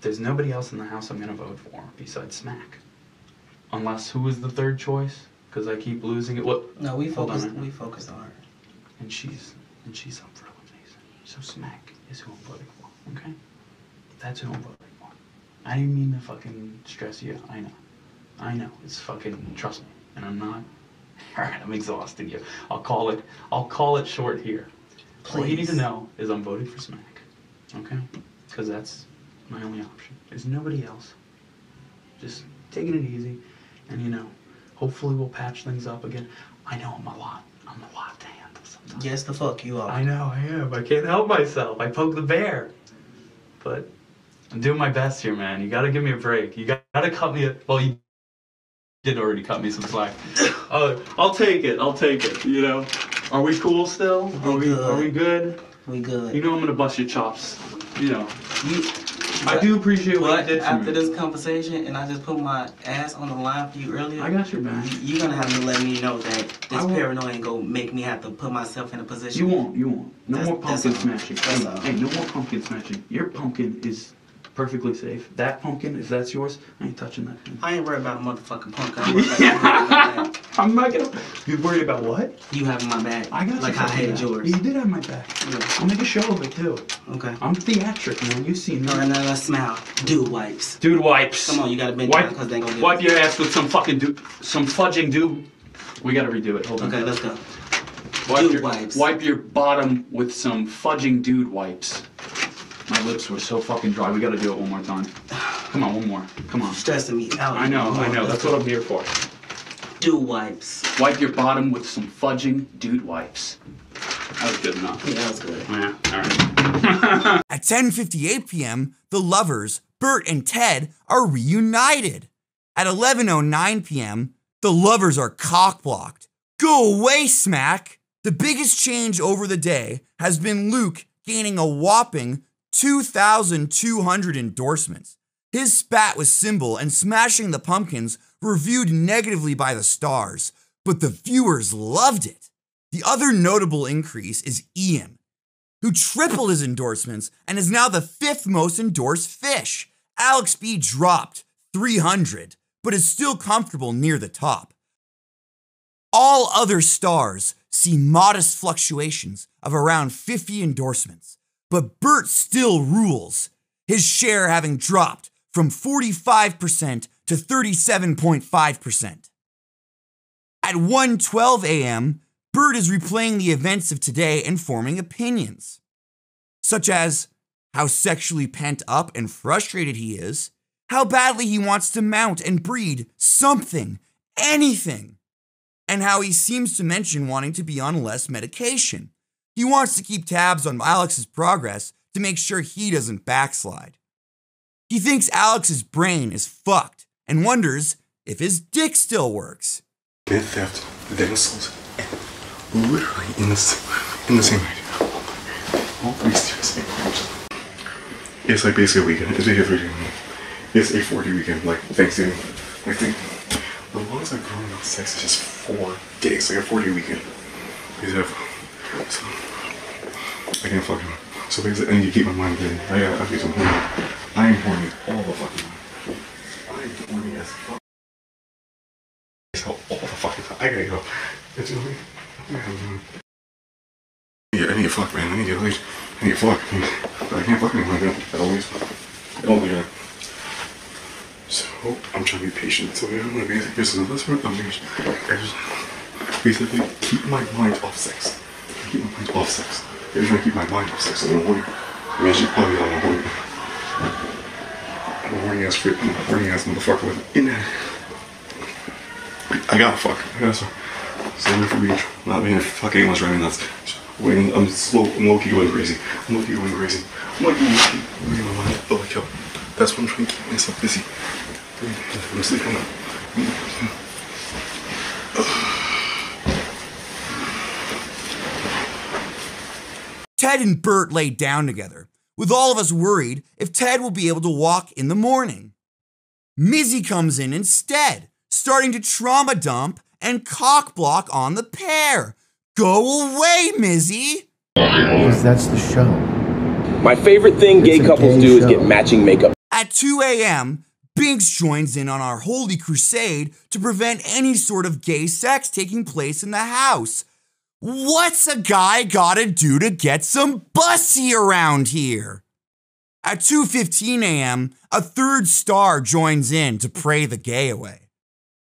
there's nobody else in the house I'm going to vote for besides Smack. Unless, who was the third choice? Because I keep losing it. What? No, we focused on her. And she's up for elimination. So Smack is who I'm voting for. Okay? That's who I'm voting for. I didn't mean to fucking stress you out. I know. It's fucking, trust me. And I'm not. Alright, I'm exhausting you. I'll call it short here. Please. All you need to know is I'm voting for Smack. Okay? Because that's my only option. There's nobody else. Just taking it easy. And hopefully we'll patch things up again. I know I'm a lot to handle sometimes. Yes, the fuck you are. I know, I am. I can't help myself. I poke the bear. But I'm doing my best here, man. You gotta give me a break. You gotta cut me well, you did already cut me some slack. I'll take it, Are we cool still? Are we good? We good. I'm gonna bust your chops. I do appreciate what you did for after me. this conversation, and I just put my ass on the line for you earlier. I got your back. You're gonna have to let me know that this paranoia ain't gonna make me have to put myself in a position. You won't. No more pumpkin smashing. Hey, no more pumpkin smashing. Your pumpkin is perfectly safe. That pumpkin, if that's yours, I ain't touching that thing. I ain't worried about a motherfucking pumpkin. I'm worried about I'm not gonna. You worried about what? You having my back. I got like I had yours. You did have my back. Yeah. I'll make a show of it too. Okay. I'm theatric, man. You see me. All right, now let's smile. Dude wipes. Dude wipes. Come on, you gotta bend down because they ain't gonna wipe your ass with some fucking some fudging dude. We gotta redo it. Hold on. Okay, let's go. Wipe your bottom with some fudging dude wipes. My lips were so fucking dry. We gotta do it one more time. Come on, one more. Come on. Stressing me out. I know. That's what I'm here for. Dude wipes. Wipe your bottom with some fudging dude wipes. That was good enough. Yeah, that was good. Yeah, alright. At 10:58 p.m., the lovers, Bert and Ted, are reunited. At 11:09 p.m., the lovers are cock-blocked. Go away, Smack! The biggest change over the day has been Luke gaining a whopping 2,200 endorsements. His spat with Symbol and smashing the pumpkins were viewed negatively by the stars, but the viewers loved it. The other notable increase is Ian, who tripled his endorsements and is now the 5th most endorsed fish. Alex B dropped 300, but is still comfortable near the top. All other stars see modest fluctuations of around 50 endorsements, but Bert still rules, his share having dropped from 45% to 37.5%. At 1:12 a.m., Bert is replaying the events of today and forming opinions, such as how sexually pent up and frustrated he is, how badly he wants to mount and breed something, anything, and how he seems to mention wanting to be on less medication. He wants to keep tabs on Alex's progress to make sure he doesn't backslide. He thinks Alex's brain is fucked and wonders if his dick still works. Then theft, then assault, and literally in the same night. All 3 seriously. It's like basically a weekend. It's a 40 weekend, like Thanksgiving. Once I grown up, sex is just 4 days, like a 4-day weekend. Because so I can't fucking. So basically, I need to keep my mind busy. I gotta get some horny. I am horny all the fucking time. I am horny as fuck. All the fucking time. I gotta go. It's really. Yeah, I need to fuck, man. I need to get laid. I need to fuck. But I can't fuck anymore. I always. I don't do that. So I'm trying to be patient. So I'm gonna be this is this one. I just basically keep my mind off sex. Keep my mind off sex. I'm trying to keep my mind off sex. So I'm horny. I mean, I should probably not horny. I'm a horny ass freak. I'm a horny ass motherfucker with in that. I gotta fuck. I gotta start. Standing for beach. Not being fucking anyone's driving nuts. Waiting. I'm slow. I'm low key going crazy. I'm low key going crazy. I'm like low key going my mind. Oh, like yo. That's what I'm trying to keep myself busy. I'm sleeping now. Ted and Bert laid down together, with all of us worried if Ted will be able to walk in the morning. Mizzy comes in instead, starting to trauma dump and cock block on the pair. Go away, Mizzy! Because that's the show. My favorite thing gay couples do is get matching makeup. At 2 a.m., Binks joins in on our holy crusade to prevent any sort of gay sex taking place in the house. What's a guy gotta do to get some bussy around here? At 2:15 a.m., a third star joins in to pray the gay away.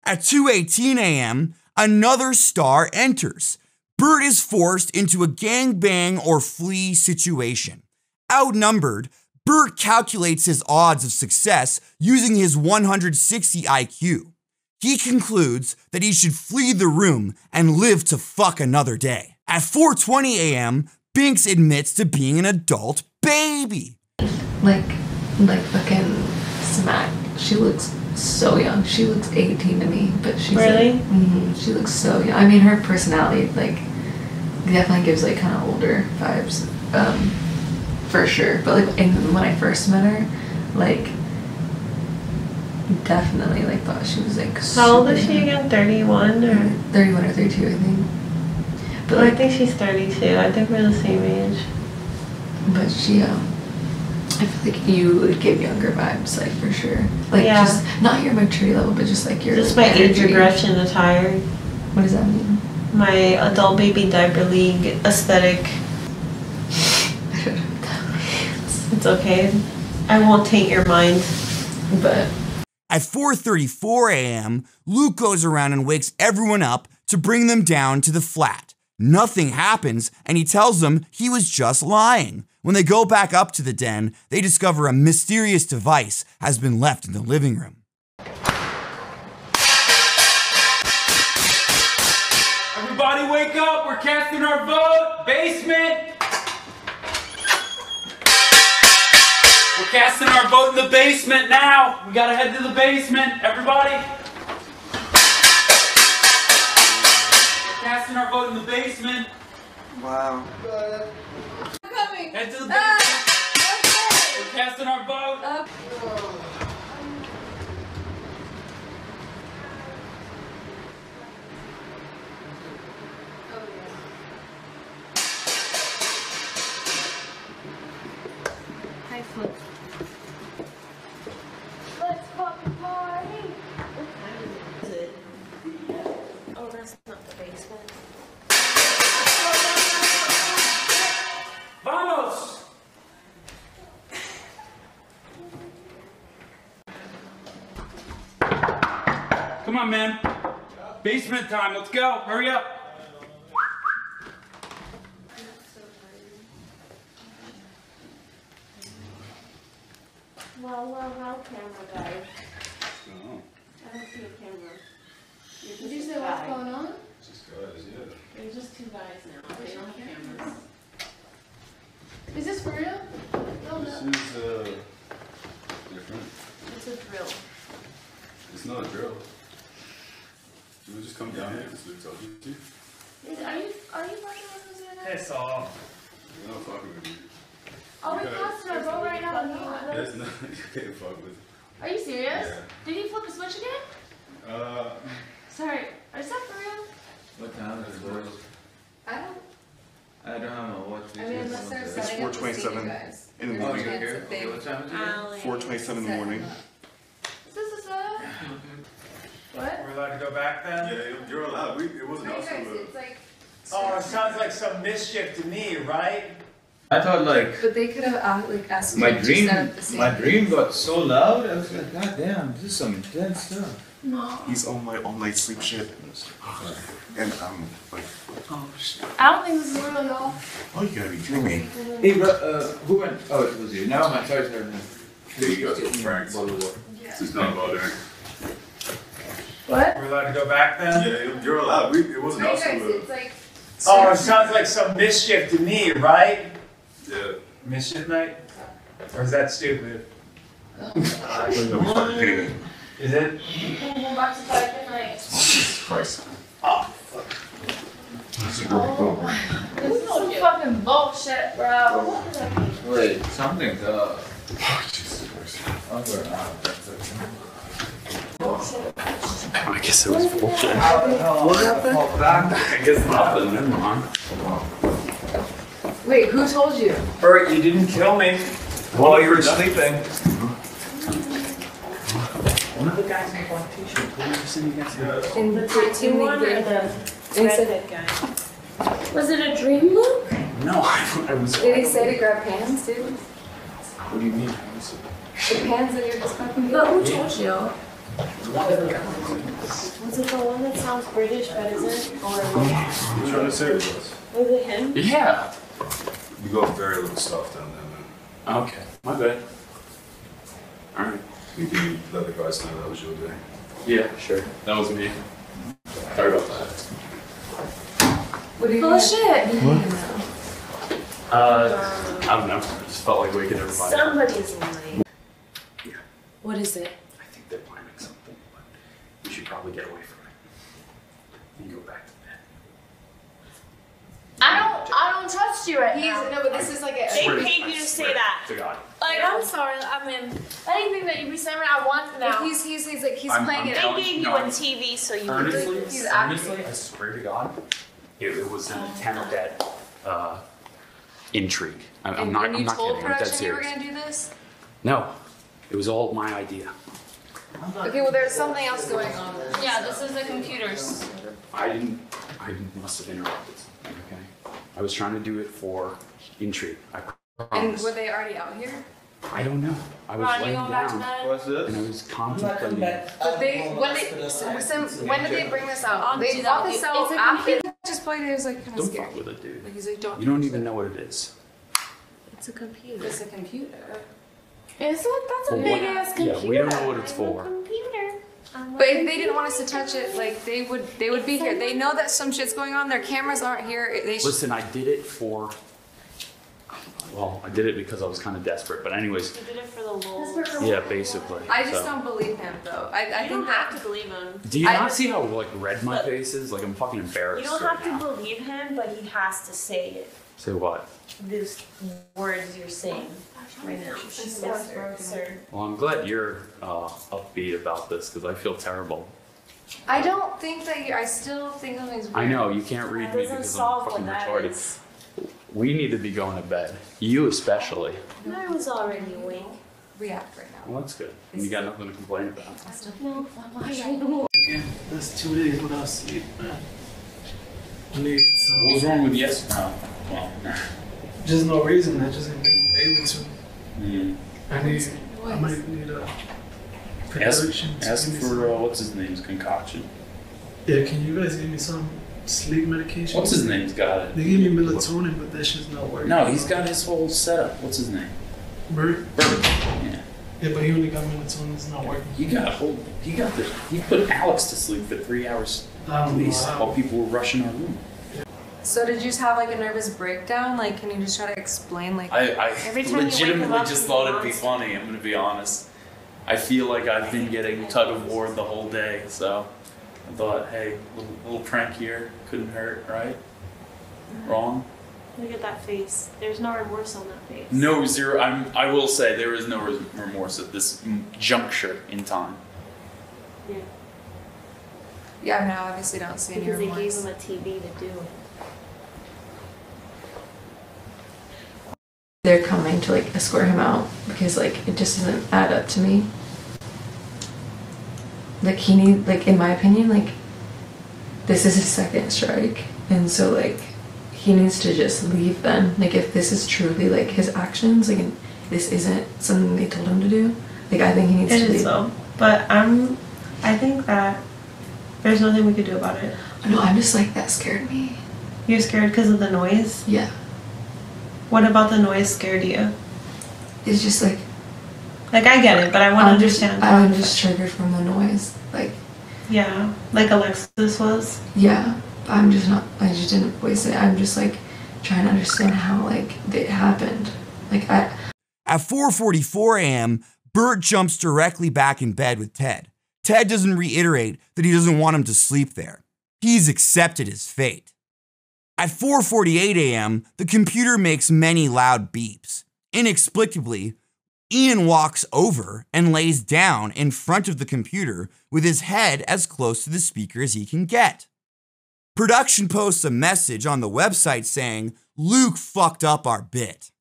At 2:18 a.m., another star enters. Bert is forced into a gangbang or flee situation. Outnumbered, Bert calculates his odds of success using his 160 IQ. He concludes that he should flee the room and live to fuck another day. At 4:20 a.m., Binks admits to being an adult baby. Like fucking smack. She looks so young. She looks 18 to me, but she's really? Like, she looks so young. I mean, her personality like definitely gives like kind of older vibes. For sure, but like when I first met her, like definitely like thought she was like. How old is she again? 31 or 31 or 32, I think. But like, I think she's 32. I think we're the same age. But she, I feel like you would give younger vibes, like for sure. Like just not your maturity level, but just like your. Just my age regression attire. What does that mean? My adult baby diaper league aesthetic. It's okay. I won't taint your mind. But at 4:34 a.m., Luke goes around and wakes everyone up to bring them down to the flat. Nothing happens, and he tells them he was just lying. When they go back up to the den, they discover a mysterious device has been left in the living room. Everybody wake up, we're casting our vote. Basement. We're casting our vote in the basement now. We gotta head to the basement, everybody. We're casting our vote in the basement. Wow. Coming. Head to the basement. We're casting our vote. Hi, Flip. Let's fucking party! What time is it? Oh, that's not the basement. Vamos! Come on, man. Basement time, let's go. Hurry up. Well, camera guy. I don't see a camera. Did you say what's going on? Just guys, yeah. There's just 2 guys now. They don't have cameras. Is this for real? No, This no. is different. It's a drill. It's not a drill. You would just come down here because Luke told you to. Are you fucking with us right now? Piss off. You're not fucking with me. Are we casting our vote right now? There's no, you can't fuck with. Are you serious? Yeah. Did he flip a switch again? So 4:27 in the morning. 4:27 in the morning. What? We're allowed to go back then? Yeah, you're allowed. It wasn't us who were. Oh, it sounds like some mischief to me, right? I thought like But they could have asked my you to dream, set up the same. my dream got so loud. I was like, God damn, this is some intense stuff. No. He's on my all-night sleep shit. And I'm like, Oh shit. I don't think this is real, y'all. oh, you gotta be kidding me. Hey, bro, who went? Oh, it was you. Never mind. Sorry. Here you go, Frank. This is not about it. What? We're allowed to go back then? Yeah, you're allowed. It wasn't us who were. Oh, it sounds like some mischief to me, right? Yeah. Mischief night? Or is that stupid? Is it? We're about to fight tonight. Jesus Christ. Oh, fuck. This is some fucking bullshit, bro. Wait, something's up. Oh, Jesus Christ. I guess it was bullshit. What happened? I guess nothing. Never mind. Wait, who told you? Bert, you didn't kill me while you were sleeping. One of the guys in the black t-shirt. Who were you sitting next to? In the Cartoon one or the redhead guy? Was it a dream loop? No, I was. Did he say to grab pans, dude? What do you mean? The pans that you're just fucking But who getting? told you? One of the guys. Was it the one that sounds British but isn't? Or You're trying to say it was. was it him? Yeah. You got very little stuff down there, man. Okay, my bad. All right. You can let the guys know that was your day. Yeah, sure. That was me. Sorry about that. What do you Bullshit. I don't know. I just felt like waking everybody up. Somebody's lying. Yeah. What is it? I think they're planning something, but we should probably get away from it and go back to bed. I don't trust you right now. No, but this is like a. They paid you to say that. To God. Like, I'm sorry. I mean, anything that you be saying, I want now. He's like he's I'm playing it. They gave you a TV so you could. He's acting. Honestly, I swear to God, it was an attempt at intrigue. I'm not And you kidding. told I'm dead production you were serious. gonna do this? No, it was all my idea. Okay, well there's something else going on. Yeah, this is the computers. I must have interrupted. Okay, I was trying to do it for intrigue. I And promise. were they already out here? I don't know. I was Ron, you laying going back to down bed? What's this? and I was contemplating. But when did they bring this out? They do brought that. this It's out a after he just played it. It was like kind of Don't scary. fuck with it, dude. Like he's like, don't. You don't even know what it is. It's a computer. It's a computer. Is it? That's a Well, big ass computer. Yeah, we don't know what it's for. Computer. But if they didn't want us to touch it, like they would be here. They know that some shit's going on. Their cameras aren't here. They should. Listen, I did it for. Well, I did it because I was kind of desperate. But anyways, You did it for the lulz. yeah, basically. I just so. don't believe him though. I You think don't that. have to believe him. Do you I not just- see how like red my face is? Like I'm fucking You embarrassed. don't right have now. to believe him, but he has to say it. Say what? These words you're saying right now. Sir. Well, I'm glad you're upbeat about this because I feel terrible. I don't think that. I still think something's weird. I know you can't read That me doesn't because I'm solve fucking what that retarded. is. We need to be going to bed. You especially. I was already awake. React right now. Well, that's good. You got nothing to complain about. No, I'm Yeah, that's 2 days without sleep, man. I need some. What was wrong with yesterday? Well, Just no reason. I just ain't been able to. I might need a production. Ask for what's his name's concoction. Yeah, can you guys give me some sleep medication? What's his name's got it? They give me melatonin, but that shit's not working. No, he's got his whole setup. What's his name? Bert? Bert. Yeah. Yeah, but he only got melatonin. It's not working. He put Alex to sleep for 3 hours I at don't know least how. while people were rushing our room. So did you just have like a nervous breakdown? Like, can you just try to explain like? I Every time you wake legitimately up, just you thought want it'd be funny. I'm gonna be honest. I feel like I've been getting tug of war the whole day, so I thought, hey, little prank here couldn't hurt, right? Wrong? Look at that face. There's no remorse on that face. No, zero. I will say there is no remorse at this juncture in time. Yeah. Yeah, I mean, I obviously don't see any Because they gave remorse. him a TV to do it. they're coming to like escort him out because like it just doesn't add up to me. Like he need, like in my opinion, like this is his second strike, and so like he needs to just leave then. Like if this is truly like his actions, like and this isn't something they told him to do, like I think he needs to leave. It is though, but I think that there's nothing we could do about it. No, I'm just like, that scared me. You're scared because of the noise? Yeah. What about the noise scared you? It's just like I get it, but I want to understand. I'm just triggered from the noise. Like, yeah, like Alexis was. Yeah, I just didn't voice it. I'm just like trying to understand how like it happened. Like At 4:44 a.m., Bert jumps directly back in bed with Ted. Ted doesn't reiterate that he doesn't want him to sleep there. He's accepted his fate. At 4:48 a.m., the computer makes many loud beeps. Inexplicably, Ian walks over and lays down in front of the computer with his head as close to the speaker as he can get. Production posts a message on the website saying, "Luke fucked up our bit."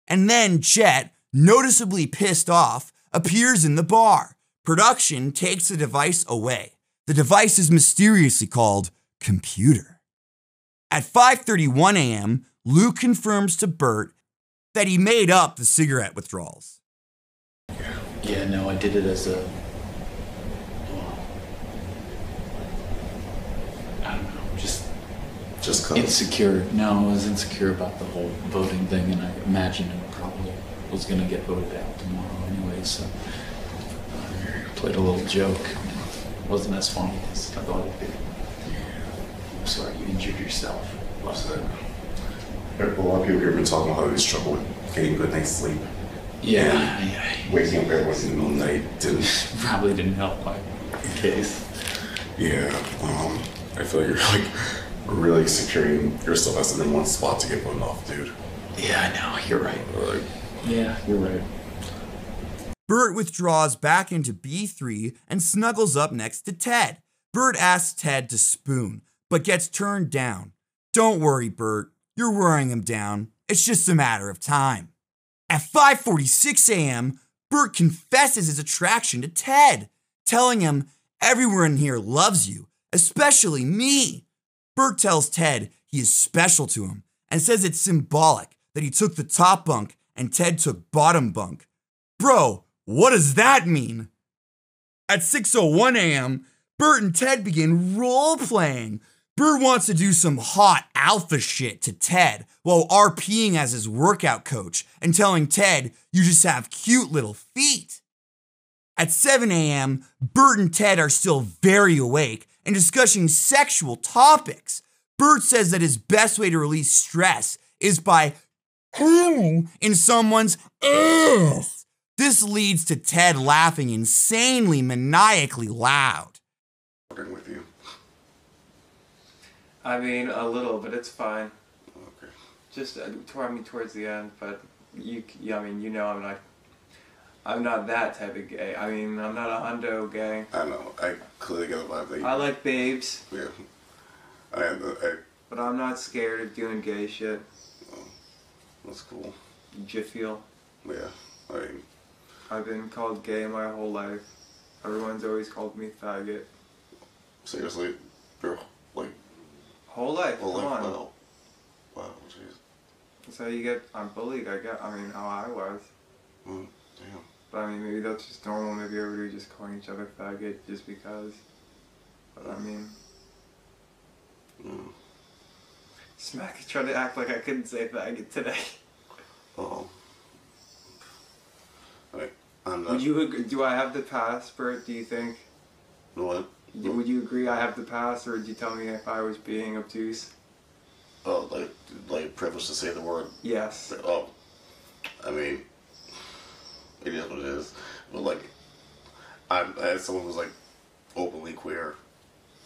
And then Jet, noticeably pissed off, appears in the bar. Production takes the device away. The device is mysteriously called Computer. At 5:31 a.m., Luke confirms to Bert that he made up the cigarette withdrawals. Yeah, no, I did it as a... I don't know, just insecure. No, I was insecure about the whole voting thing, and I imagined it probably was going to get voted out tomorrow anyway, so I played a little joke. It wasn't as funny as I thought it'd be. I'm sorry you injured yourself. Watch that. A lot of people here have been talking about how they struggle with getting good night's sleep. Yeah. Waking up everyone in the middle of the night didn't... Probably didn't help my case. Yeah, I feel like you're like really securing yourself as in one spot to get voted off, dude. Yeah, I know, you're right. Yeah, you're right. Bert withdraws back into B3 and snuggles up next to Ted. Bert asks Ted to spoon, but gets turned down. Don't worry, Bert. You're wearing him down. It's just a matter of time. At 5:46 a.m., Bert confesses his attraction to Ted, telling him everyone here loves you, especially me. Bert tells Ted he is special to him and says it's symbolic that he took the top bunk and Ted took bottom bunk. Bro, what does that mean? At 6:01 a.m., Bert and Ted begin role-playing. Bert wants to do some hot alpha shit to Ted while RPing as his workout coach and telling Ted, you just have cute little feet. At 7 a.m., Bert and Ted are still very awake and discussing sexual topics. Bert says that his best way to release stress is by in someone's ass. This leads to Ted laughing insanely, maniacally loud. With you. I mean, a little, but it's fine. Okay. Just towards the end, but I'm not that type of gay. I mean, I'm not a hundo gay. I know. I clearly get the vibe that you... I like babes. Yeah. But I'm not scared of doing gay shit. Oh, that's cool. Did you feel? Yeah. I've been called gay my whole life. Everyone's always called me faggot. Seriously? Your, whole life? Whole Come life? on. Wow, jeez. That's how you get... I'm bullied, how I was. Damn. But I mean, maybe that's just normal. Maybe everybody just calling each other faggot just because. But I mean... Smack trying to act like I couldn't say faggot today. Uh-oh. I'm not... Would you agree, do I have the pass, Bert, do you think? What? Would you agree I have the pass, or would you tell me if I was being obtuse? Oh, like privilege to say the word? Yes. Oh. I mean, it is what it is. But as someone who's openly queer,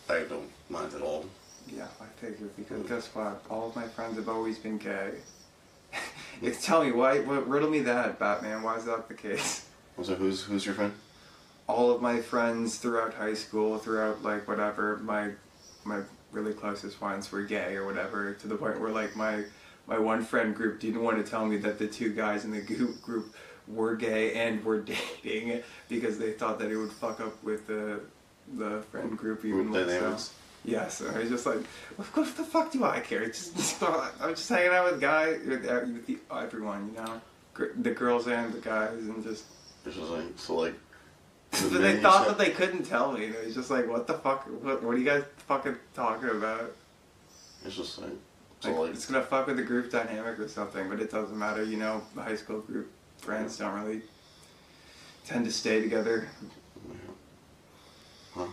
I don't mind at all. Yeah, I figured, because guess what? All of my friends have always been gay. Tell me, riddle me that, Batman, why is that the case? So who's your friend? All of my friends throughout high school, throughout whatever, my really closest ones were gay or whatever, to the point where my my one friend group didn't want to tell me that the two guys in the group were gay and were dating because they thought that it would fuck up with the friend group even more. So. Yeah, so I was just like, what the fuck do I care? I'm just hanging out with guys, with everyone, you know, the girls and the guys, and just. It's just like, so like. But they thought that they couldn't tell me. It was just like, what the fuck? What are you guys fucking talking about? It's just like, so like it's gonna fuck with the group dynamic or something, but it doesn't matter. You know, the high school group friends don't really tend to stay together. Huh.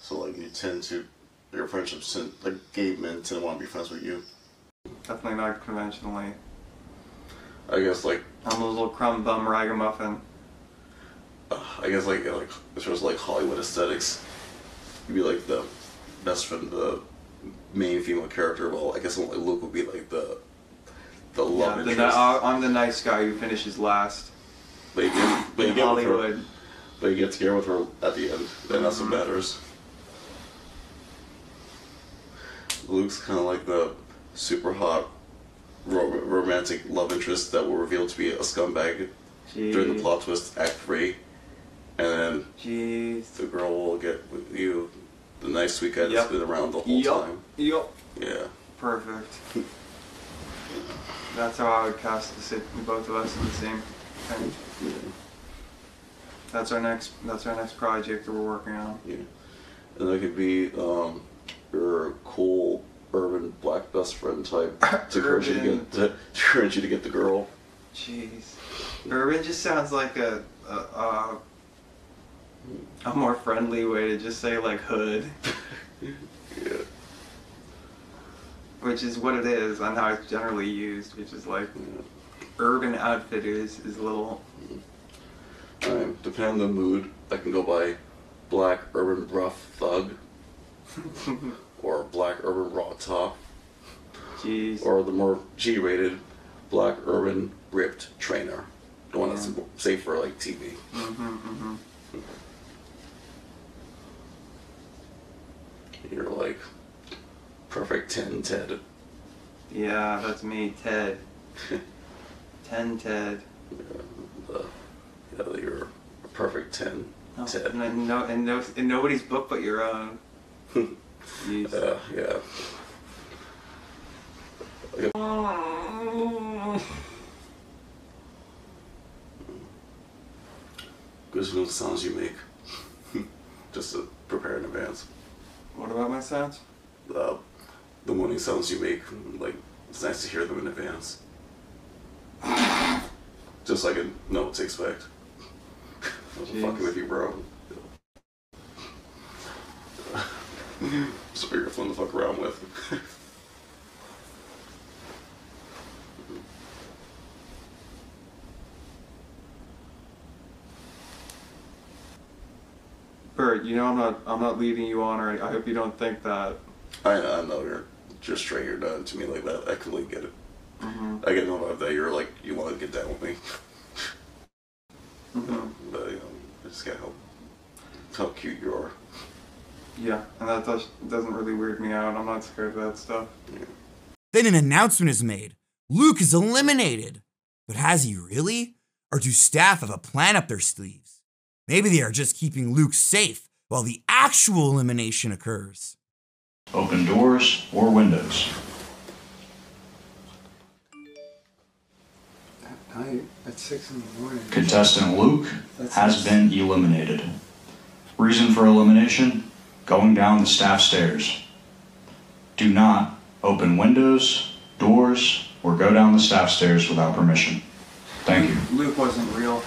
So like you tend to, your friendships, like gay men tend to want to be friends with you. Definitely not conventionally. I guess like I'm a little crumb bum ragamuffin. I guess like as far as like Hollywood aesthetics, you'd be like the best friend, the main female character. Well, I guess like Luke would be like the love interest. I'm the nice guy who finishes last. But you get Hollywood. with her. But you get together with her at the end, and that's what matters. Luke's kind of like the super hot romantic love interest that will reveal to be a scumbag during the plot twist, Act 3. And then the girl will get with you, the nice sweet guy that's been around the whole time. Yep. Yeah. Perfect. That's how I would cast both of us in the same thing. Yeah. That's our next project that we're working on. Yeah. And that could be your cool urban black best friend type to encourage you to get the girl. Jeez. Urban just sounds like a more friendly way to just say like hood. Yeah. Which is what it is and how it's generally used, which is like Urban Outfitters is a little. Depending on the mood, I can go by black urban rough thug, or black urban raw top, or the more G-rated black urban ripped trainer, the one that's safe for like TV. You're like perfect 10 Ted. Yeah, that's me, Ted. 10 Ted. Yeah, you're a perfect 10 Ted. And nobody's book but your own. Yeah. Good to know the sounds you make. Just to prepare in advance. What about my sounds? The morning sounds you make, like, it's nice to hear them in advance. Just like I know what to expect. I'm fucking with you, bro. So you're fun to fuck around with. Bert, you know I'm not leading you on, or I hope you don't think that. I know you're just straight. You're done to me like that. I completely get it. I get no vibe that you're like you want to get down with me. But you know, I just can't help how cute you are. Yeah, and that doesn't really weird me out. I'm not scared of that stuff. Yeah. Then an announcement is made. Luke is eliminated. But has he really? Or do staff have a plan up their sleeves? Maybe they are just keeping Luke safe while the actual elimination occurs. Open doors or windows. At night, at 6 in the morning. Contestant Luke has been eliminated. Reason for elimination? Going down the staff stairs. Do not open windows, doors, or go down the staff stairs without permission. Thank you. Luke wasn't real.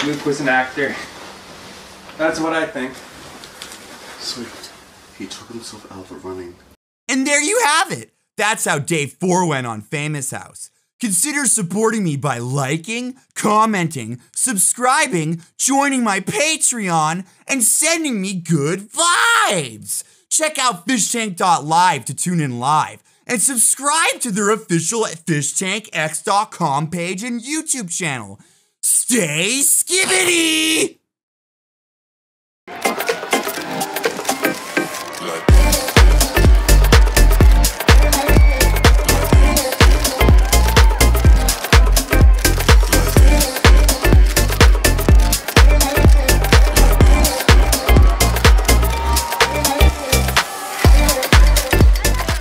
Luke was an actor. That's what I think. Sweet. He took himself out of running. And there you have it. That's how day 4 went on Famous House. Consider supporting me by liking, commenting, subscribing, joining my Patreon, and sending me good vibes. Check out fishtank.live to tune in live, and subscribe to their official fishtankx.com page and YouTube channel. Stay skibbity!